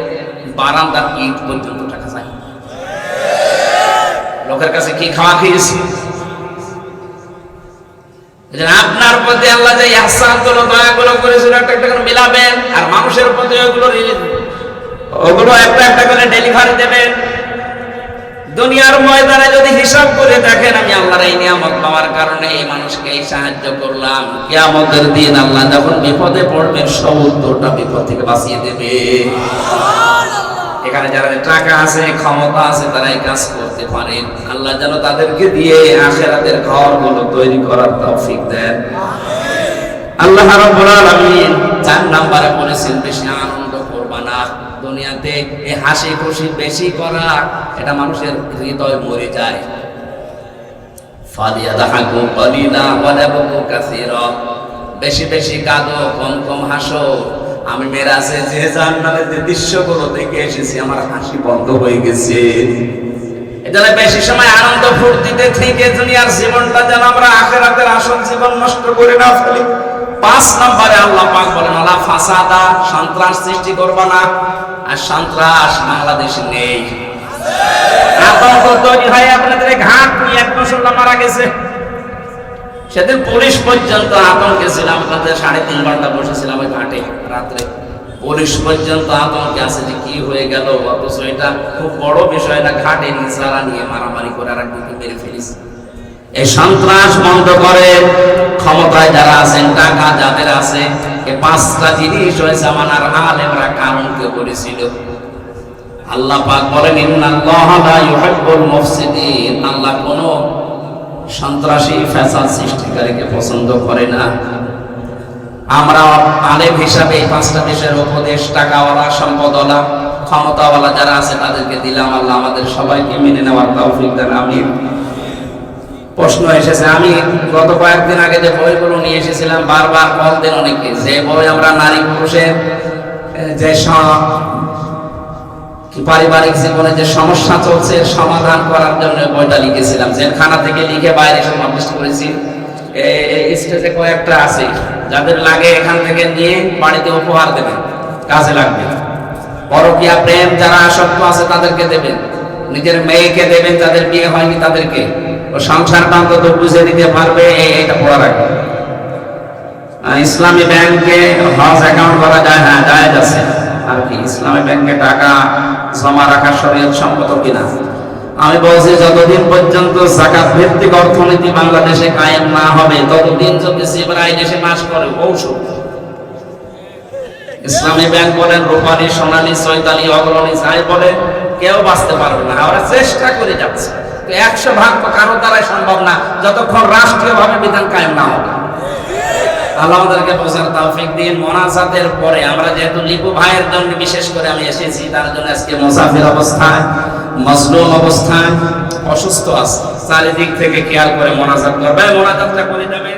S1: বারান্দার ইট পর্যন্ত টাকা যায়, লোকের কাছে কি খাওয়া খেয়েছি। আপনার প্রতি আল্লাহ যে ইহসান গুলো, দয়াগুলো করেছিল, একটা একটা করে মিলাবেন, আর মানুষের প্রতি ওগুলো একটা একটা করে ডেলিভারি দেবেন। দুনিয়ার ময়দানে যদি হিসাব করে দেখেন, আমি আল্লাহর এই নিয়ামত পাওয়ার কারণে এই মানুষকে এই সাহায্য করলাম, কিয়ামতের দিন আল্লাহ যখন বিপদে পড়বেন 70টা বিপদ থেকে বাঁচিয়ে দেবে। এখানে যারা টাকা আছে, ক্ষমতা আছে, তারা এই কাজ করতে পারেন। আল্লাহ যেন তাদেরকে দিয়ে আখিরাতের ঘরগুলো তৈরি করার তৌফিক দেন। আল্লাহ রাব্বুল আলামিন 4 নম্বরে বলেছেন বেশি আনন্দ করবা না দুনিয়াতে, এই হাসি খুশি বেশি করা, এটা মানুষের হৃদয় মরে যায়। ফালিয়াদহাকু কালিলা ওয়া লাবকু কাসীরা, বেশি বেশি কাঁদো, কম কম হাসো। আমি মেরাজে যে জান্নাতের যে দৃশ্যগুলো দেখে এসেছি, আমার হাসি বন্ধ হয়ে গেছে। এজন্য বেশি সময় আনন্দ ফুর্তিতে থেকে দুনিয়ার জীবনটা যেন আমরা আখিরাতের আসল জীবন নষ্ট করে না ফেলি। 5 নম্বরে আল্লাহ পাক বলেন আলা ফাসাদা, সন্ত্রাস সৃষ্টি করবা না। আর সন্ত্রাস বাংলাদেশে নেই, আতঙ্ক তৈরি হয় আপনাদের ঘাট নিয়ে। এক মুসলমান মারা গেছে, সেদিন পুলিশ পর্যন্ত আতঙ্কে ছিলাম, আপনাদের 3.5 ঘন্টা বসেছিলাম ওই ঘাটে রাত্রে, পুলিশ পর্যন্ত আতঙ্কে আছে যে কি হয়ে গেল। অথচ এটা খুব বড় বিষয় না, ঘাটে নিচারা নিয়ে মারামারি করে আর একদিকে মেরে ফেলিস। এই সন্ত্রাস বন্ধ করে ক্ষমতায় যারা আছেন, টাকা যাদের আছে, এই 5টা জিনিস ওই জামানার আলেমরা কারণকে করেছিল। আল্লাহ পাক বলেন ইন্নাল্লাহা লা ইউহিব্বুল মুফসিদিন, আল্লাহ কোনো সন্ত্রাসী ফ্যাসাদ সৃষ্টিকারীকে পছন্দ করে না। আমরা আলেম হিসাবে এই 5টা দেশের উপদেশ, টাকাওয়ালা, সম্পদওয়ালা, ক্ষমতাওয়ালা যারা আছে তাদেরকে দিলাম। আল্লাহ আমাদের সবাইকে মেনে নেওয়ার তৌফিক দেন, আমিন। প্রশ্ন এসেছে, আমি গত কয়েকদিন আগে যে বইগুলো নিয়ে এসেছিলাম, বারবার কল দেন অনেকে, যে বই আমরা নারী পুরুষের যে পারিবারিক জীবনে যে সমস্যা চলছে সমাধান করার জন্য বইটা লিখেছিলাম, জেলখানা থেকে লিখে বাইরে এসে পাবলিশ করেছি। এই স্টেজে কয়েকটা আছে, যাদের লাগে এখান থেকে নিয়ে বাড়িতে উপহার দেবেন, কাজে লাগবে। পরকীয়া প্রেম যারা আসক্ত আছে তাদেরকে দেবেন, নিজের মেয়েকে দেবেন যাদের বিয়ে হয়নি তাদেরকে, ও সংসারটা অন্তত বুঝে দিতে পারবে, এইটা পড়া রাখবে। ইসলামী ব্যাংকে হজ অ্যাকাউন্ট করা যায়, হ্যাঁ জায়েজ আছে। আর কি ইসলামী ব্যাংকে টাকা জমা রাখা শরীয়ত সম্মত কিনা? আমি বলছি যতদিন পর্যন্ত যাকাত ভিত্তিক অর্থনীতি বাংলাদেশে কায়েম না হবে, ততদিন যদি সিবরাই দেশে বাস করে ঔষধ, ইসলামী ব্যাংক বলেন, রূপালী, সোনালী, চৈতালি, অগ্রণী যাই বলে, কেউ বাঁচতে পারবে না। আমরা চেষ্টা করে যাচ্ছি, 100% তো কারো দ্বারাই সম্ভব না যতক্ষণ রাষ্ট্রীয়ভাবে বিধান কায়েম না হবে। আল্লাহ আমাদেরকে বোঝার তৌফিক দিন। মোনাজাতের পরে আমরা যেহেতু লিপু ভাইয়ের জন্য বিশেষ করে আমি এসেছি, তার জন্য আজকে মুসাফির অবস্থায় মজলুম অবস্থায় অসুস্থ আছে, চারিদিক থেকে খেয়াল করে মোনাজাত করবে, মোনাজাতটা করে যাবে।